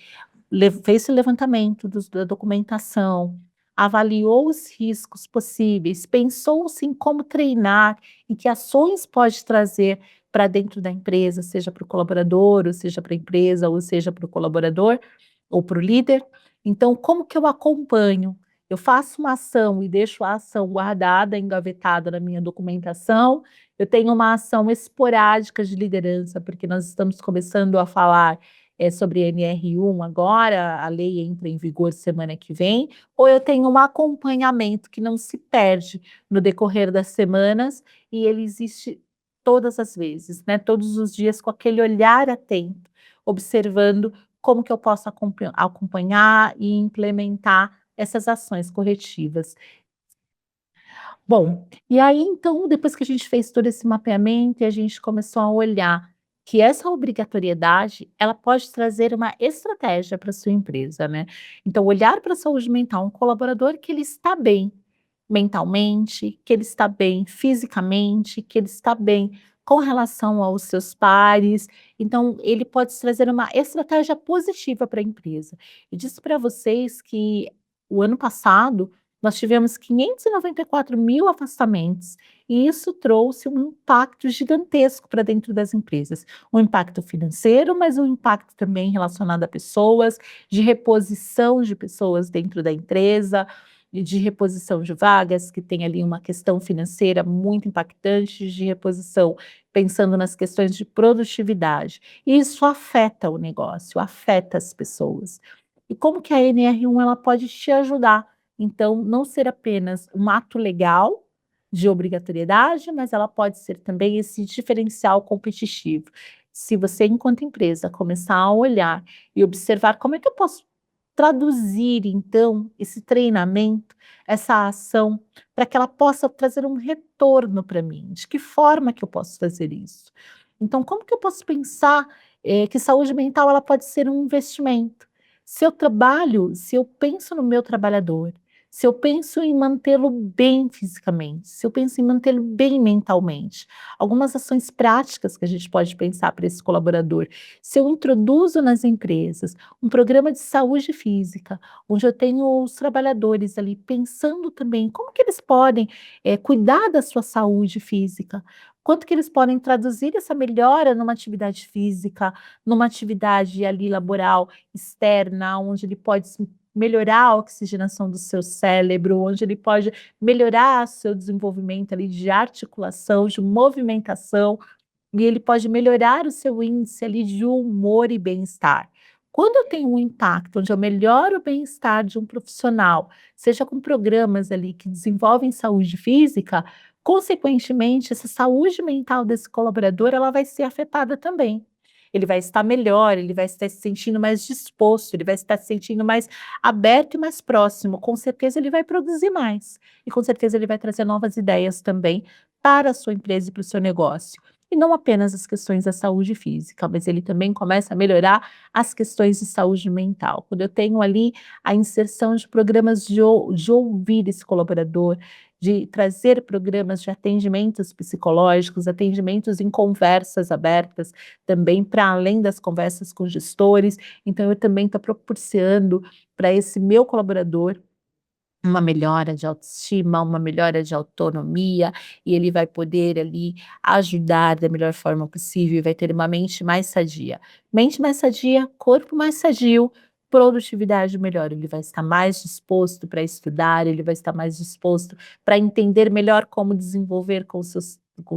fez esse levantamento da documentação, avaliou os riscos possíveis, pensou-se em como treinar, em que ações pode trazer para dentro da empresa, seja para o colaborador, ou seja para a empresa, ou seja para o colaborador, ou para o líder. Então, como que eu acompanho? Eu faço uma ação e deixo a ação guardada, engavetada na minha documentação. Eu tenho uma ação esporádica de liderança, porque nós estamos começando a falar sobre NR1 agora, a lei entra em vigor semana que vem, ou eu tenho um acompanhamento que não se perde no decorrer das semanas e ele existe todas as vezes, né? Todos os dias com aquele olhar atento, observando como que eu posso acompanhar e implementar essas ações corretivas. Bom, e aí então, depois que a gente fez todo esse mapeamento e a gente começou a olhar que essa obrigatoriedade, ela pode trazer uma estratégia para sua empresa, né. Então olhar para a saúde mental, um colaborador que ele está bem mentalmente, que ele está bem fisicamente, que ele está bem com relação aos seus pares, então ele pode trazer uma estratégia positiva para a empresa. Eu disse para vocês que o ano passado nós tivemos 594.000 afastamentos, e isso trouxe um impacto gigantesco para dentro das empresas. Um impacto financeiro, mas um impacto também relacionado a pessoas, de reposição de pessoas dentro da empresa, e de reposição de vagas, que tem ali uma questão financeira muito impactante, de reposição, pensando nas questões de produtividade. E isso afeta o negócio, afeta as pessoas. E como que a NR1 ela pode te ajudar? Então, não ser apenas um ato legal de obrigatoriedade, mas ela pode ser também esse diferencial competitivo. Se você, enquanto empresa, começar a olhar e observar como é que eu posso traduzir, então, esse treinamento, essa ação, para que ela possa trazer um retorno para mim. De que forma que eu posso fazer isso? Então, como que eu posso pensar que saúde mental ela pode ser um investimento? Se eu trabalho, se eu penso no meu trabalhador, se eu penso em mantê-lo bem fisicamente, se eu penso em mantê-lo bem mentalmente, algumas ações práticas que a gente pode pensar para esse colaborador. Se eu introduzo nas empresas um programa de saúde física, onde eu tenho os trabalhadores ali pensando também como que eles podem cuidar da sua saúde física, quanto que eles podem traduzir essa melhora numa atividade física, numa atividade ali laboral externa, onde ele pode melhorar a oxigenação do seu cérebro, onde ele pode melhorar seu desenvolvimento ali de articulação, de movimentação, e ele pode melhorar o seu índice ali de humor e bem-estar. Quando eu tenho um impacto onde eu melhoro o bem-estar de um profissional, seja com programas ali que desenvolvem saúde física, consequentemente, essa saúde mental desse colaborador, ela vai ser afetada também. Ele vai estar melhor, ele vai estar se sentindo mais disposto, ele vai estar se sentindo mais aberto e mais próximo. Com certeza ele vai produzir mais. E com certeza ele vai trazer novas ideias também para a sua empresa e para o seu negócio. E não apenas as questões da saúde física, mas ele também começa a melhorar as questões de saúde mental. Quando eu tenho ali a inserção de programas de ouvir esse colaborador, de trazer programas de atendimentos psicológicos, atendimentos em conversas abertas, também para além das conversas com gestores. Então, eu também estou proporcionando para esse meu colaborador uma melhora de autoestima, uma melhora de autonomia, e ele vai poder ali ajudar da melhor forma possível e vai ter uma mente mais sadia. Mente mais sadia, corpo mais sadio, produtividade melhor. Ele vai estar mais disposto para estudar, ele vai estar mais disposto para entender melhor como desenvolver com os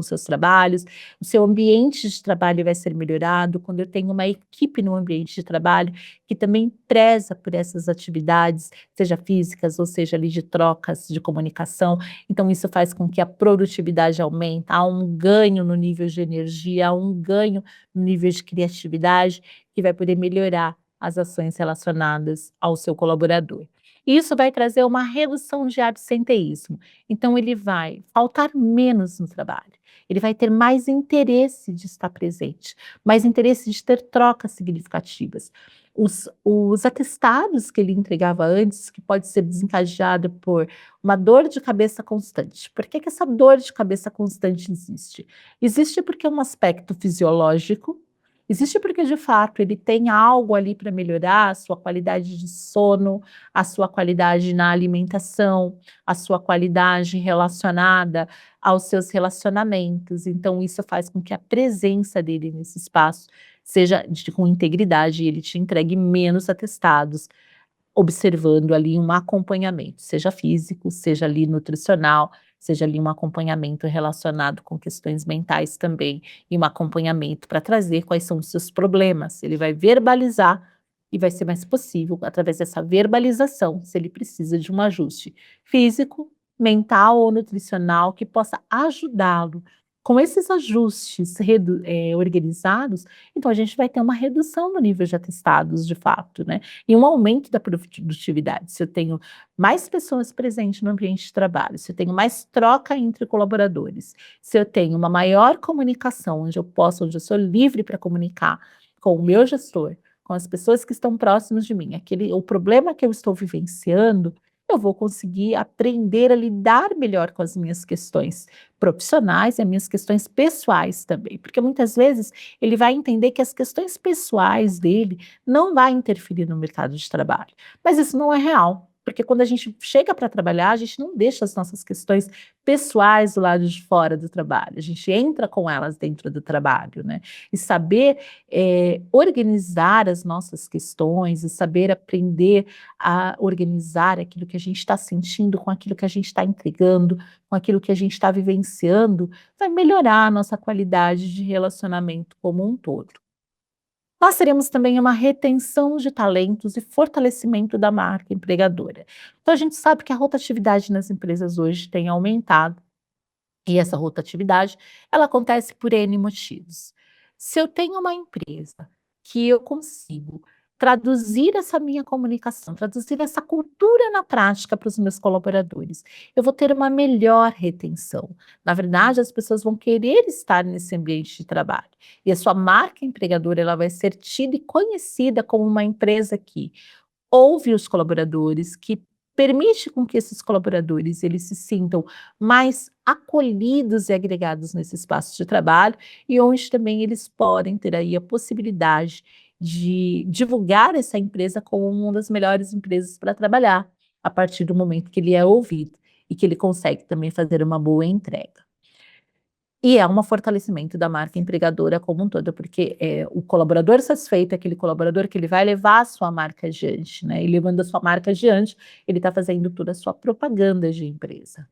seus trabalhos, o seu ambiente de trabalho vai ser melhorado. Quando eu tenho uma equipe no ambiente de trabalho que também preza por essas atividades, seja físicas ou seja ali de trocas, de comunicação. Então isso faz com que a produtividade aumente, há um ganho no nível de energia, há um ganho no nível de criatividade, que vai poder melhorar as ações relacionadas ao seu colaborador. Isso vai trazer uma redução de absenteísmo. Então ele vai faltar menos no trabalho. Ele vai ter mais interesse de estar presente, mais interesse de ter trocas significativas. Os atestados que ele entregava antes, que pode ser desencadeado por uma dor de cabeça constante. Por que que essa dor de cabeça constante existe? Existe porque é um aspecto fisiológico, Existe porque, de fato, ele tem algo ali para melhorar a sua qualidade de sono, a sua qualidade na alimentação, a sua qualidade relacionada aos seus relacionamentos. Então, isso faz com que a presença dele nesse espaço seja com integridade e ele te entregue menos atestados, observando ali um acompanhamento, seja físico, seja ali nutricional, seja ali um acompanhamento relacionado com questões mentais também, e um acompanhamento para trazer quais são os seus problemas. Ele vai verbalizar e vai ser mais possível, através dessa verbalização, se ele precisa de um ajuste físico, mental ou nutricional que possa ajudá-lo. Com esses ajustes organizados, então a gente vai ter uma redução no nível de atestados de fato, né? E um aumento da produtividade. Se eu tenho mais pessoas presentes no ambiente de trabalho, se eu tenho mais troca entre colaboradores, se eu tenho uma maior comunicação, onde eu sou livre para comunicar com o meu gestor, com as pessoas que estão próximas de mim, o problema que eu estou vivenciando, eu vou conseguir aprender a lidar melhor com as minhas questões profissionais e as minhas questões pessoais também, porque muitas vezes ele vai entender que as questões pessoais dele não vai interferir no mercado de trabalho. Mas isso não é real, porque quando a gente chega para trabalhar, a gente não deixa as nossas questões pessoais do lado de fora do trabalho, a gente entra com elas dentro do trabalho, né? E saber organizar as nossas questões, e saber aprender a organizar aquilo que a gente está sentindo com aquilo que a gente está entregando, com aquilo que a gente está vivenciando, vai melhorar a nossa qualidade de relacionamento como um todo. Nós teremos também uma retenção de talentos e fortalecimento da marca empregadora. Então, a gente sabe que a rotatividade nas empresas hoje tem aumentado, e essa rotatividade, ela acontece por N motivos. Se eu tenho uma empresa que eu consigo traduzir essa minha comunicação, traduzir essa cultura na prática para os meus colaboradores, eu vou ter uma melhor retenção. Na verdade, as pessoas vão querer estar nesse ambiente de trabalho. E a sua marca empregadora, ela vai ser tida e conhecida como uma empresa que ouve os colaboradores, que permite com que esses colaboradores eles se sintam mais acolhidos e agregados nesse espaço de trabalho, e onde também eles podem ter aí a possibilidade de divulgar essa empresa como uma das melhores empresas para trabalhar, a partir do momento que ele é ouvido e que ele consegue também fazer uma boa entrega. E é um fortalecimento da marca empregadora como um todo, porque, o colaborador satisfeito é aquele colaborador que ele vai levar a sua marca adiante, né, e levando a sua marca adiante, ele está fazendo toda a sua propaganda de empresa.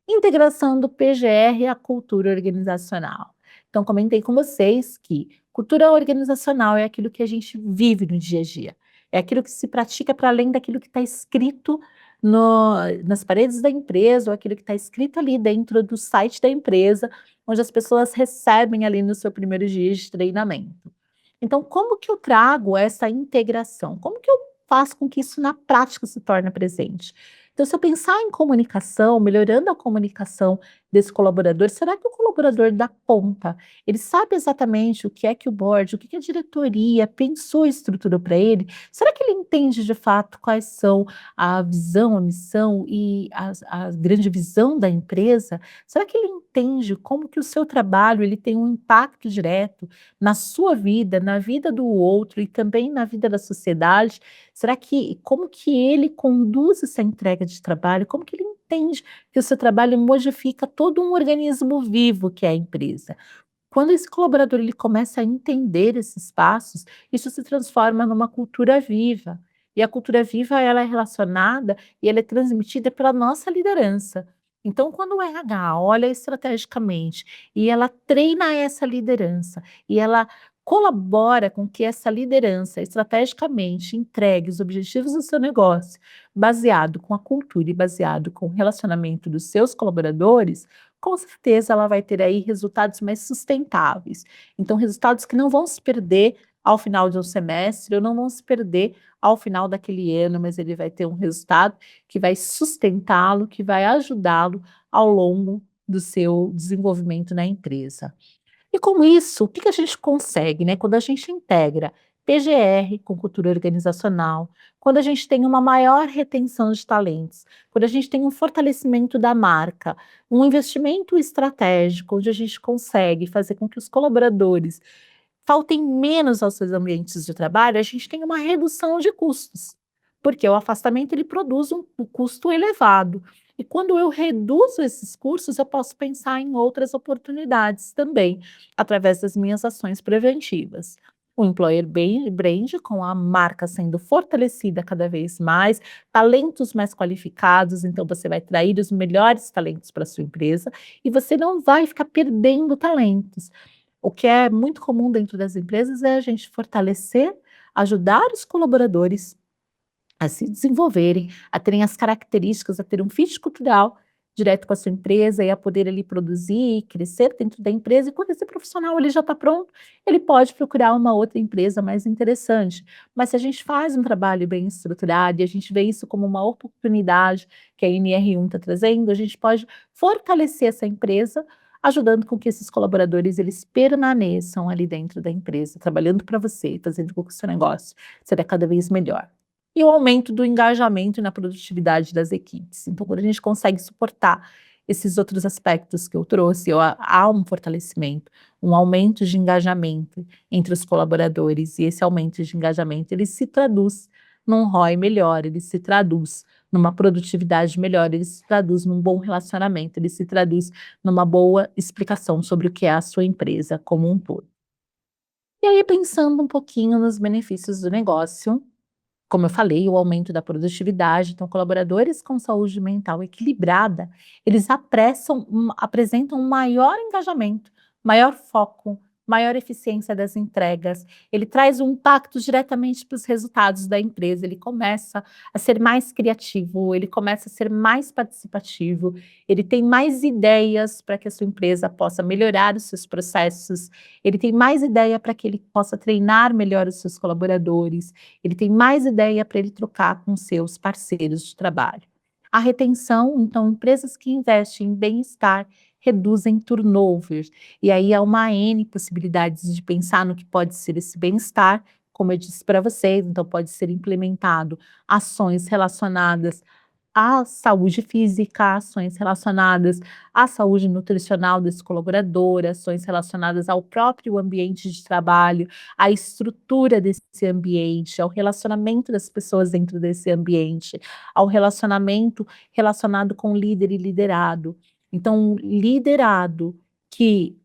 Integração do PGR à cultura organizacional. Então, comentei com vocês que cultura organizacional é aquilo que a gente vive no dia a dia, é aquilo que se pratica para além daquilo que está escrito nas paredes da empresa, ou aquilo que está escrito ali dentro do site da empresa, onde as pessoas recebem ali no seu primeiro dia de treinamento. Então, como que eu trago essa integração? Como que eu faço com que isso na prática se torne presente? Então, se eu pensar em comunicação, melhorando a comunicação desse colaborador, será que o colaborador da ponta, ele sabe exatamente o que é que o board, o que que a diretoria pensou e estruturou para ele? Será que ele entende de fato quais são a visão, a missão e a grande visão da empresa? Será que ele entende como que o seu trabalho ele tem um impacto direto na sua vida, na vida do outro e também na vida da sociedade? Será que como que ele conduz essa entrega de trabalho? Como que ele entende que o seu trabalho modifica todo um organismo vivo que é a empresa? Quando esse colaborador ele começa a entender esses passos, isso se transforma numa cultura viva. E a cultura viva ela é relacionada e ela é transmitida pela nossa liderança. Então, quando o RH olha estrategicamente e ela treina essa liderança e ela colabora com que essa liderança estrategicamente entregue os objetivos do seu negócio, baseado com a cultura e baseado com o relacionamento dos seus colaboradores, com certeza ela vai ter aí resultados mais sustentáveis. Então, resultados que não vão se perder ao final de um semestre, ou não vão se perder ao final daquele ano, mas ele vai ter um resultado que vai sustentá-lo, que vai ajudá-lo ao longo do seu desenvolvimento na empresa. E com isso, o que que a gente consegue, né? Quando a gente integra PGR com cultura organizacional, quando a gente tem uma maior retenção de talentos, quando a gente tem um fortalecimento da marca, um investimento estratégico, onde a gente consegue fazer com que os colaboradores faltem menos aos seus ambientes de trabalho, a gente tem uma redução de custos, porque o afastamento ele produz um custo elevado. E quando eu reduzo esses custos, eu posso pensar em outras oportunidades também, através das minhas ações preventivas. O employer brand, com a marca sendo fortalecida cada vez mais, talentos mais qualificados, então você vai atrair os melhores talentos para sua empresa e você não vai ficar perdendo talentos. O que é muito comum dentro das empresas é a gente fortalecer, ajudar os colaboradores a se desenvolverem, a terem as características, a ter um fit cultural direto com a sua empresa e a poder ali produzir e crescer dentro da empresa. E quando esse profissional ele já está pronto, ele pode procurar uma outra empresa mais interessante. Mas se a gente faz um trabalho bem estruturado e a gente vê isso como uma oportunidade que a NR1 está trazendo, a gente pode fortalecer essa empresa, ajudando com que esses colaboradores eles permaneçam ali dentro da empresa, trabalhando para você, fazendo com que o seu negócio seja cada vez melhor. E o aumento do engajamento e na produtividade das equipes. Então, quando a gente consegue suportar esses outros aspectos que eu trouxe, há um fortalecimento, um aumento de engajamento entre os colaboradores, e esse aumento de engajamento, ele se traduz num ROI melhor, ele se traduz numa produtividade melhor, ele se traduz num bom relacionamento, ele se traduz numa boa explicação sobre o que é a sua empresa como um todo. E aí, pensando um pouquinho nos benefícios do negócio, como eu falei, o aumento da produtividade, então colaboradores com saúde mental equilibrada, eles apresentam um maior engajamento, maior foco, maior eficiência das entregas, ele traz um impacto diretamente para os resultados da empresa, ele começa a ser mais criativo, ele começa a ser mais participativo, ele tem mais ideias para que a sua empresa possa melhorar os seus processos, ele tem mais ideia para que ele possa treinar melhor os seus colaboradores, ele tem mais ideia para ele trocar com seus parceiros de trabalho. A retenção, então, empresas que investem em bem-estar reduzem turnover. E aí há uma N possibilidades de pensar no que pode ser esse bem-estar, como eu disse para vocês, então pode ser implementado ações relacionadas à saúde física, ações relacionadas à saúde nutricional desse colaborador, ações relacionadas ao próprio ambiente de trabalho, à estrutura desse ambiente, ao relacionamento das pessoas dentro desse ambiente, ao relacionamento relacionado com líder e liderado. Então, um liderado que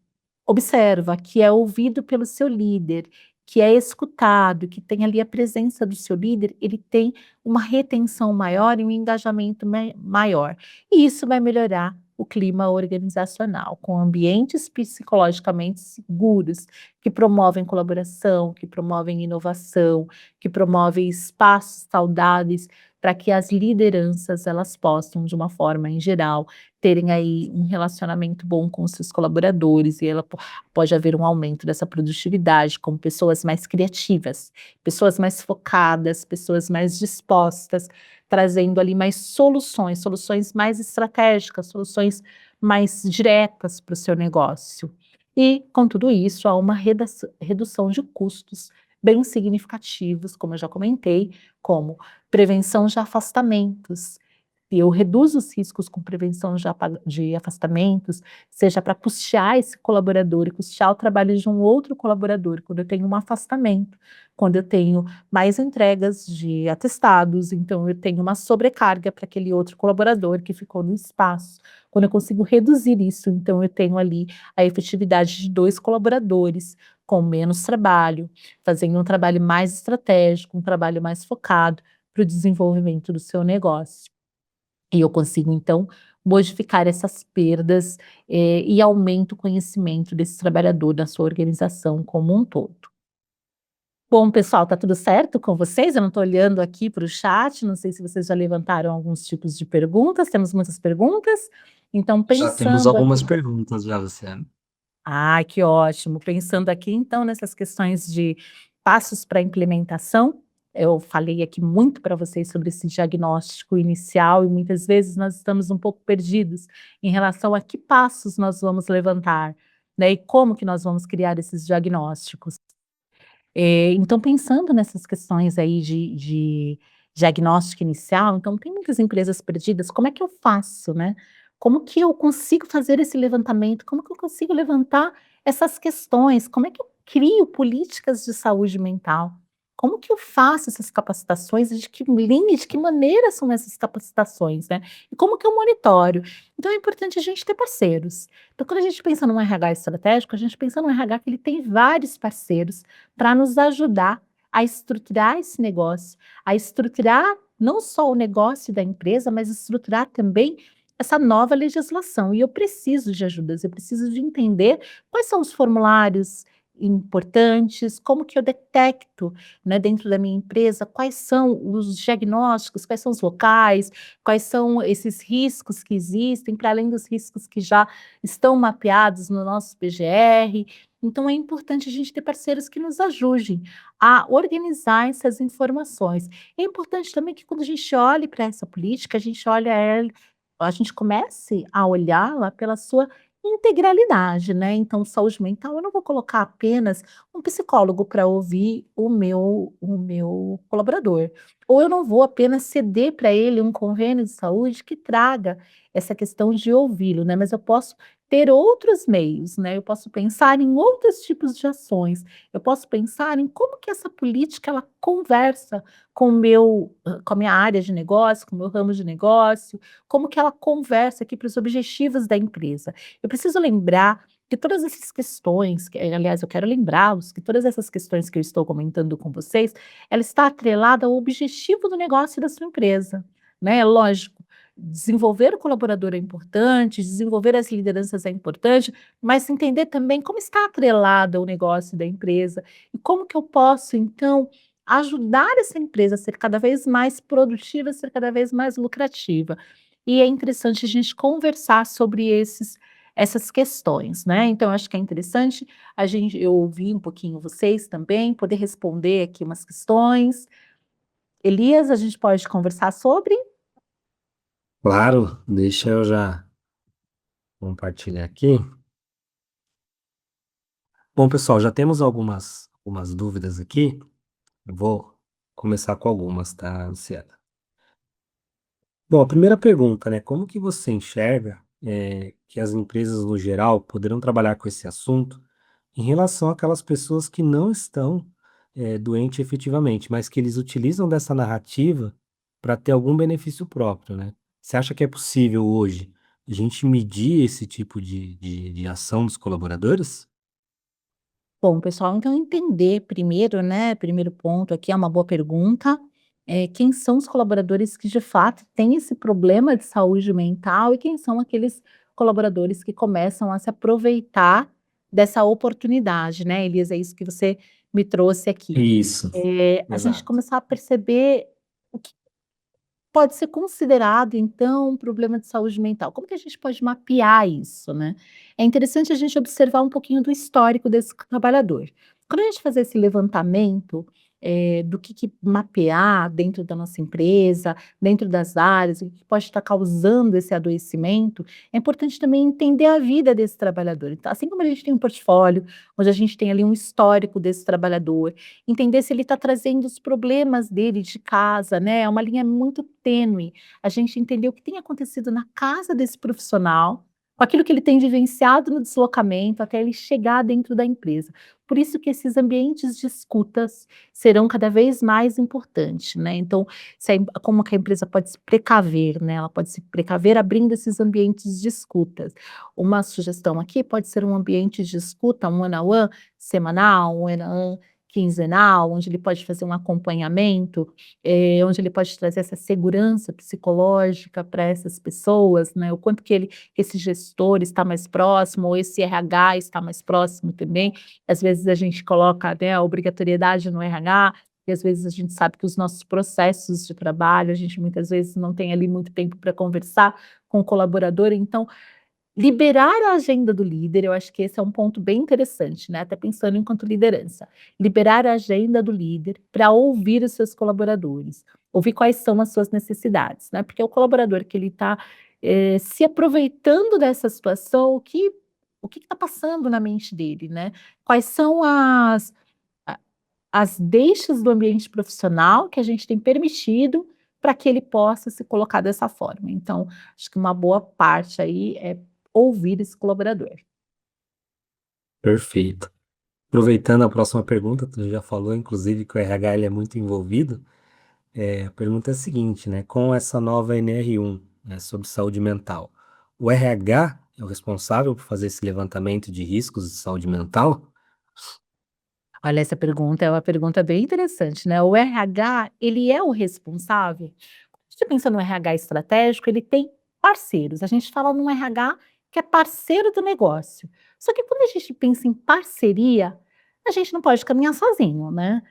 observa, que é ouvido pelo seu líder, que é escutado, que tem ali a presença do seu líder, ele tem uma retenção maior e um engajamento maior. E isso vai melhorar o clima organizacional, com ambientes psicologicamente seguros, que promovem colaboração, que promovem inovação, que promovem espaços saudáveis para que as lideranças elas possam, de uma forma em geral, terem aí um relacionamento bom com os seus colaboradores e ela pode haver um aumento dessa produtividade com pessoas mais criativas, pessoas mais focadas, pessoas mais dispostas, trazendo ali mais soluções, soluções mais estratégicas, soluções mais diretas para o seu negócio. E com tudo isso, há uma redução de custos bem significativos, como eu já comentei, como prevenção de afastamentos. Se eu reduzo os riscos com prevenção de afastamentos, seja para custear esse colaborador e custear o trabalho de um outro colaborador, quando eu tenho um afastamento, quando eu tenho mais entregas de atestados, então eu tenho uma sobrecarga para aquele outro colaborador que ficou no espaço. Quando eu consigo reduzir isso, então eu tenho ali a efetividade de 2 colaboradores com menos trabalho, fazendo um trabalho mais estratégico, um trabalho mais focado para o desenvolvimento do seu negócio. E eu consigo, então, modificar essas perdas, e aumento o conhecimento desse trabalhador da sua organização como um todo. Bom, pessoal, tá tudo certo com vocês? Eu não estou olhando aqui para o chat, não sei se vocês já levantaram alguns tipos de perguntas, temos muitas perguntas? Então Já temos pensando algumas aqui perguntas já, Luciano. que ótimo. Pensando aqui, então, nessas questões de passos para implementação, eu falei aqui muito para vocês sobre esse diagnóstico inicial e muitas vezes nós estamos um pouco perdidos em relação a que passos nós vamos levantar, né? E como que nós vamos criar esses diagnósticos. Então, pensando nessas questões aí de diagnóstico inicial, então tem muitas empresas perdidas, como é que eu faço, né? Como que eu consigo fazer esse levantamento? Como que eu consigo levantar essas questões? Como é que eu crio políticas de saúde mental? Como que eu faço essas capacitações e de que linha, de que maneira são essas capacitações, né? E como que eu monitoro? Então é importante a gente ter parceiros. Então, quando a gente pensa num RH estratégico, a gente pensa num RH que ele tem vários parceiros para nos ajudar a estruturar esse negócio, a estruturar não só o negócio da empresa, mas estruturar também essa nova legislação. E eu preciso de ajudas, eu preciso de entender quais são os formulários importantes, como que eu detecto, né, dentro da minha empresa, quais são os diagnósticos, quais são os locais, quais são esses riscos que existem, para além dos riscos que já estão mapeados no nosso PGR. Então é importante a gente ter parceiros que nos ajudem a organizar essas informações. É importante também que quando a gente olhe para essa política, a gente comece a olhá-la pela sua integralidade, né. Então saúde mental, eu não vou colocar apenas um psicólogo para ouvir o meu colaborador, ou eu não vou apenas ceder para ele um convênio de saúde que traga essa questão de ouvi-lo, né, mas eu posso ter outros meios, né, eu posso pensar em outros tipos de ações, eu posso pensar em como que essa política ela conversa com a minha área de negócio, com o meu ramo de negócio, como que ela conversa aqui para os objetivos da empresa. Eu preciso lembrar que todas essas questões, aliás, eu quero lembrá-los que todas essas questões que eu estou comentando com vocês, ela está atrelada ao objetivo do negócio da sua empresa, né? Lógico, desenvolver o colaborador é importante, desenvolver as lideranças é importante, mas entender também como está atrelada o negócio da empresa e como que eu posso, então, ajudar essa empresa a ser cada vez mais produtiva, a ser cada vez mais lucrativa. E é interessante a gente conversar sobre essas questões, né. Então eu acho que é interessante eu ouvir um pouquinho vocês também, poder responder aqui umas questões. Elias, a gente pode conversar sobre? Claro, deixa eu já compartilhar aqui. Bom, pessoal, já temos algumas dúvidas aqui. Eu vou começar com algumas, tá, Luciana? Bom, a primeira pergunta, né? Como que você enxerga, que as empresas no geral poderão trabalhar com esse assunto em relação àquelas pessoas que não estão, doentes efetivamente, mas que eles utilizam dessa narrativa para ter algum benefício próprio, né? Você acha que é possível hoje a gente medir esse tipo de ação dos colaboradores? Bom, pessoal, então entender primeiro, né, primeiro ponto aqui é uma boa pergunta, quem são os colaboradores que de fato têm esse problema de saúde mental e quem são aqueles colaboradores que começam a se aproveitar dessa oportunidade, né, Elias, é isso que você me trouxe aqui. Isso, A gente exato. começar a perceber o que pode ser considerado, então, um problema de saúde mental. Como que a gente pode mapear isso, né? É interessante a gente observar um pouquinho do histórico desse trabalhador. Quando a gente fazer esse levantamento, do que mapear dentro da nossa empresa, dentro das áreas, o que pode estar causando esse adoecimento, é importante também entender a vida desse trabalhador. Então, assim como a gente tem um portfólio, onde a gente tem ali um histórico desse trabalhador, entender se ele está trazendo os problemas dele de casa, né, é uma linha muito tênue, a gente entender o que tem acontecido na casa desse profissional, com aquilo que ele tem vivenciado no deslocamento, até ele chegar dentro da empresa. Por isso que esses ambientes de escutas serão cada vez mais importantes, né, então, como que a empresa pode se precaver, né, ela pode se precaver abrindo esses ambientes de escutas. Uma sugestão aqui pode ser um ambiente de escuta, um one on one, semanal, um one on one quinzenal, onde ele pode fazer um acompanhamento, onde ele pode trazer essa segurança psicológica para essas pessoas, né, o quanto que esse gestor está mais próximo, ou esse RH está mais próximo também. Às vezes a gente coloca, né, a obrigatoriedade no RH, e às vezes a gente sabe que os nossos processos de trabalho, a gente muitas vezes não tem ali muito tempo para conversar com o colaborador, então liberar a agenda do líder, eu acho que esse é um ponto bem interessante, né, até pensando enquanto liderança. Liberar a agenda do líder para ouvir os seus colaboradores, ouvir quais são as suas necessidades, né, porque o colaborador que ele está, se aproveitando dessa situação, o que está passando na mente dele, né? Quais são a as deixas do ambiente profissional que a gente tem permitido para que ele possa se colocar dessa forma. Então, acho que uma boa parte aí é ouvir esse colaborador. Perfeito. Aproveitando a próxima pergunta, tu já falou, inclusive, que o RH ele é muito envolvido. A pergunta é a seguinte, né? Com essa nova NR1, né, sobre saúde mental, o RH é o responsável por fazer esse levantamento de riscos de saúde mental? Olha, essa pergunta é uma pergunta bem interessante, né? O RH, ele é o responsável. Quando a gente pensa no RH estratégico, ele tem parceiros. A gente fala num RH que é parceiro do negócio. Só que quando a gente pensa em parceria, a gente não pode caminhar sozinho, né?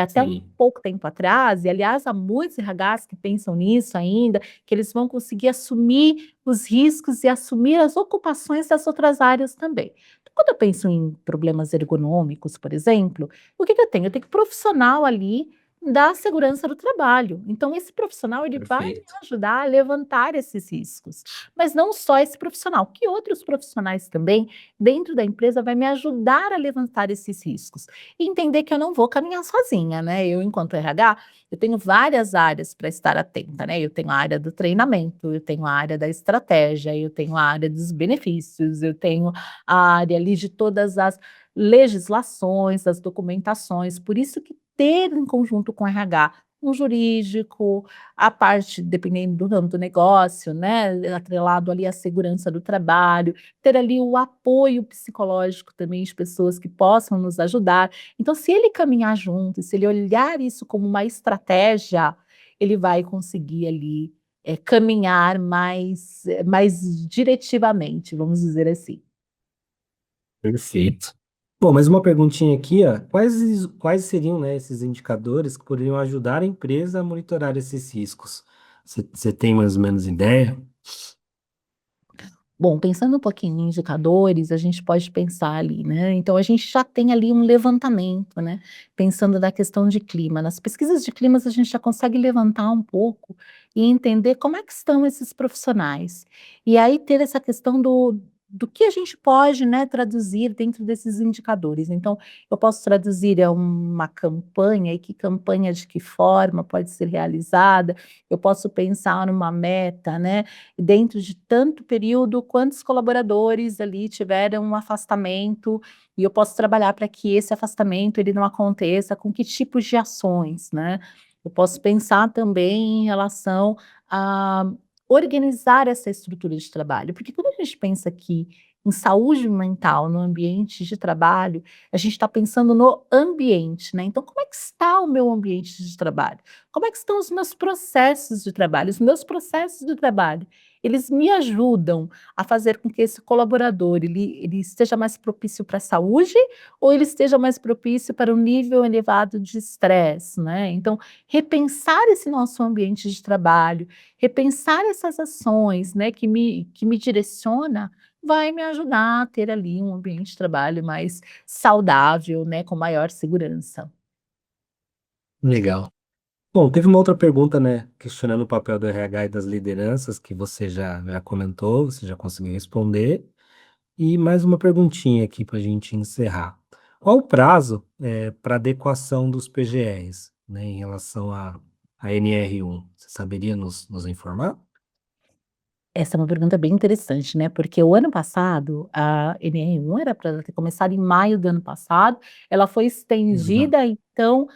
Até um Sim, pouco tempo atrás, e aliás, há muitos RHs que pensam nisso ainda, que eles vão conseguir assumir os riscos e assumir as ocupações das outras áreas também. Então, quando eu penso em problemas ergonômicos, por exemplo, o que que eu tenho? Eu tenho profissional ali da segurança do trabalho. Então, esse profissional ele vai me perfeito. ajudar a levantar esses riscos. Mas não só esse profissional, que outros profissionais também dentro da empresa vai me ajudar a levantar esses riscos. E entender que eu não vou caminhar sozinha, né? Eu, enquanto RH, eu tenho várias áreas para estar atenta, né? Eu tenho a área do treinamento, eu tenho a área da estratégia, eu tenho a área dos benefícios, eu tenho a área ali de todas as legislações, as documentações. Por isso que ter em conjunto com o RH um jurídico, a parte, dependendo do ramo do negócio, né, atrelado ali à segurança do trabalho, ter ali o apoio psicológico também de pessoas que possam nos ajudar. Então, se ele caminhar junto, se ele olhar isso como uma estratégia, ele vai conseguir ali caminhar mais diretivamente, vamos dizer assim. Perfeito. Bom, mais uma perguntinha aqui, ó. Quais seriam, né, esses indicadores que poderiam ajudar a empresa a monitorar esses riscos? Você tem mais ou menos ideia? Bom, pensando um pouquinho em indicadores, a gente pode pensar ali, né? Então, a gente já tem ali um levantamento, né? Pensando na questão de clima. Nas pesquisas de climas, a gente já consegue levantar um pouco e entender como é que estão esses profissionais. E aí ter essa questão do que a gente pode, né, traduzir dentro desses indicadores. Então, eu posso traduzir uma campanha e que campanha de que forma pode ser realizada. Eu posso pensar numa meta, né? Dentro de tanto período, quantos colaboradores ali tiveram um afastamento, e eu posso trabalhar para que esse afastamento ele não aconteça, com que tipos de ações, né. Eu posso pensar também em relação a organizar essa estrutura de trabalho, porque quando a gente pensa aqui em saúde mental no ambiente de trabalho, a gente está pensando no ambiente, né, então como é que está o meu ambiente de trabalho? Como é que estão os meus processos de trabalho? Os meus processos de trabalho, eles me ajudam a fazer com que esse colaborador ele esteja mais propício para a saúde ou ele esteja mais propício para um nível elevado de estresse, né. Então, repensar esse nosso ambiente de trabalho, repensar essas ações, né, que me direciona, vai me ajudar a ter ali um ambiente de trabalho mais saudável, né, com maior segurança. Legal. Bom, teve uma outra pergunta, né, questionando o papel do RH e das lideranças, que você já comentou, você já conseguiu responder. E mais uma perguntinha aqui para a gente encerrar. Qual o prazo para adequação dos PGRs, né, em relação à NR1? Você saberia nos informar? Essa é uma pergunta bem interessante, né, porque o ano passado, a NR1 era para ter começado em maio do ano passado, ela foi Exato. estendida, então,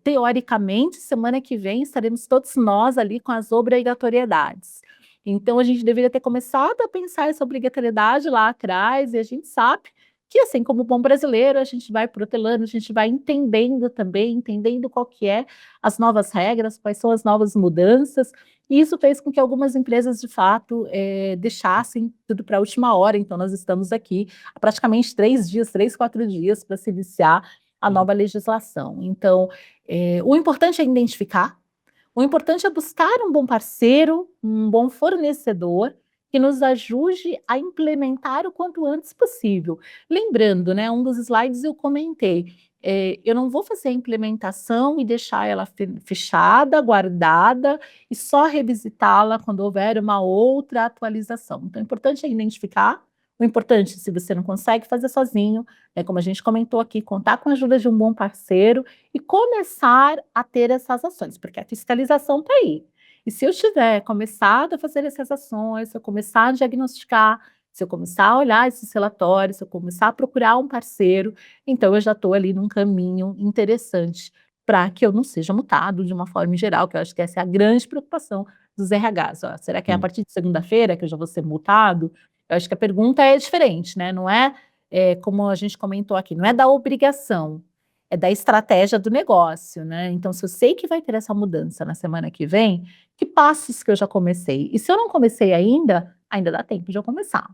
teoricamente, semana que vem estaremos todos nós ali com as obrigatoriedades. Então a gente deveria ter começado a pensar essa obrigatoriedade lá atrás, e a gente sabe que, assim como bom brasileiro, a gente vai protelando, a gente vai entendendo também, entendendo qual que é as novas regras, quais são as novas mudanças, e isso fez com que algumas empresas, de fato, deixassem tudo para a última hora. Então, nós estamos aqui há praticamente 3 dias, 3, 4 dias para se iniciar a Sim. nova legislação. Então, o importante é identificar, o importante é buscar um bom parceiro, um bom fornecedor, que nos ajude a implementar o quanto antes possível. Lembrando, né, um dos slides eu comentei, eu não vou fazer a implementação e deixar ela fechada, guardada, e só revisitá-la quando houver uma outra atualização. Então, o importante é identificar, o importante, se você não consegue fazer sozinho, é como a gente comentou aqui, contar com a ajuda de um bom parceiro e começar a ter essas ações, porque a fiscalização está aí. E se eu tiver começado a fazer essas ações, se eu começar a diagnosticar, Se eu começar a olhar esses relatórios, se eu começar a procurar um parceiro, então eu já estou ali num caminho interessante para que eu não seja multado de uma forma geral, que eu acho que essa é a grande preocupação dos RHs. Ó, será que é a Sim. partir de segunda-feira que eu já vou ser multado? Eu acho que a pergunta é diferente, né? Não é, como a gente comentou aqui, não é da obrigação, é da estratégia do negócio, né? Então, se eu sei que vai ter essa mudança na semana que vem, que passos que eu já comecei? E se eu não comecei ainda, ainda dá tempo de eu começar.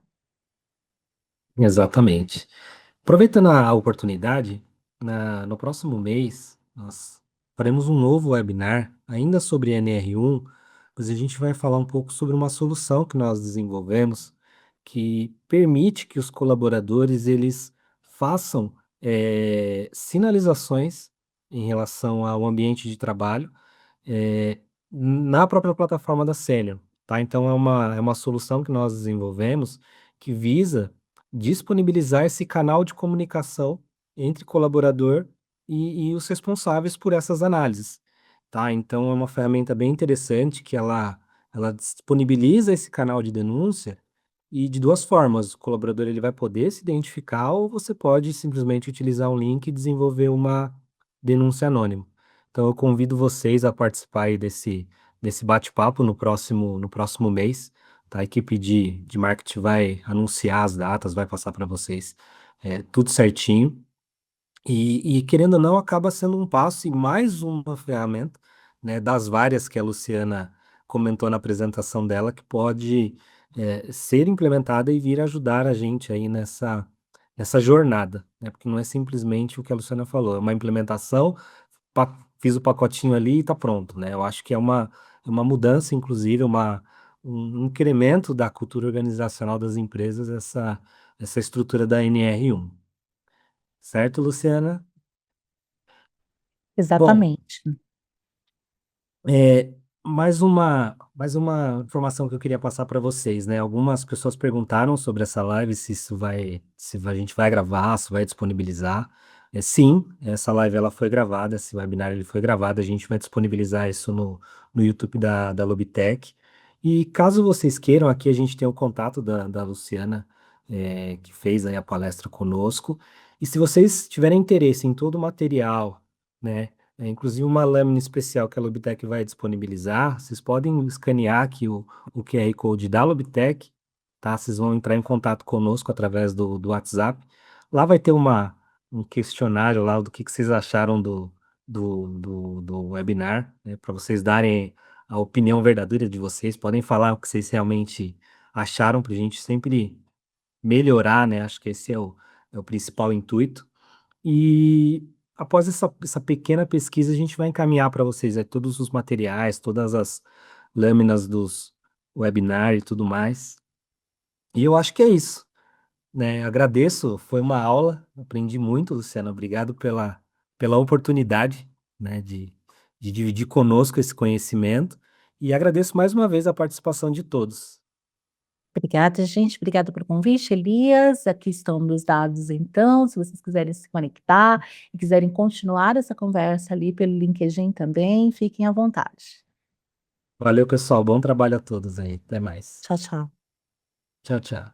Exatamente. Aproveitando a oportunidade, no próximo mês, nós faremos um novo webinar, ainda sobre NR1, pois a gente vai falar um pouco sobre uma solução que nós desenvolvemos, que permite que os colaboradores eles façam sinalizações em relação ao ambiente de trabalho, na própria plataforma da Senior, tá? Então é uma solução que nós desenvolvemos que visa disponibilizar esse canal de comunicação entre colaborador e os responsáveis por essas análises, tá? Então é uma ferramenta bem interessante que ela disponibiliza esse canal de denúncia e de 2 formas, o colaborador ele vai poder se identificar ou você pode simplesmente utilizar um link e desenvolver uma denúncia anônima. Então eu convido vocês a participar aí desse bate-papo no próximo mês, tá? A equipe de marketing vai anunciar as datas, vai passar para vocês, tudo certinho. E querendo ou não, acaba sendo um passo e mais uma ferramenta, né, das várias que a Luciana comentou na apresentação dela, que pode, ser implementada e vir ajudar a gente aí nessa jornada, né, porque não é simplesmente o que a Luciana falou, é uma implementação, fiz o pacotinho ali e está pronto, né. Eu acho que é uma mudança, inclusive, um incremento da cultura organizacional das empresas, essa estrutura da NR1. Certo, Luciana? Bom, Exatamente. mais uma informação que eu queria passar para vocês, né? Algumas pessoas perguntaram sobre essa live, se a gente vai gravar, se vai disponibilizar. Sim, essa live ela foi gravada, esse webinar ele foi gravado, a gente vai disponibilizar isso no YouTube da Lobitech. E caso vocês queiram, aqui a gente tem o contato da Luciana, que fez aí a palestra conosco. E se vocês tiverem interesse em todo o material, né? Inclusive uma lâmina especial que a Lobitech vai disponibilizar. Vocês podem escanear aqui o QR Code da Lobitech, tá? Vocês vão entrar em contato conosco através do WhatsApp. Lá vai ter um questionário lá do que vocês acharam do webinar, né? Para vocês darem a opinião verdadeira de vocês. Podem falar o que vocês realmente acharam para a gente sempre melhorar, né? Acho que esse é o principal intuito. E após essa pequena pesquisa, a gente vai encaminhar para vocês todos os materiais, todas as lâminas dos webinar e tudo mais. E eu acho que é isso, né? Agradeço, foi uma aula, aprendi muito, Luciano. Obrigado pela oportunidade, né, de dividir conosco esse conhecimento. E agradeço mais uma vez a participação de todos. Obrigada, gente. Obrigada pelo convite, Elias. Aqui estão meus dados, então, se vocês quiserem se conectar e quiserem continuar essa conversa ali pelo LinkedIn também, fiquem à vontade. Valeu, pessoal. Bom trabalho a todos aí. Até mais. Tchau, tchau. Tchau, tchau.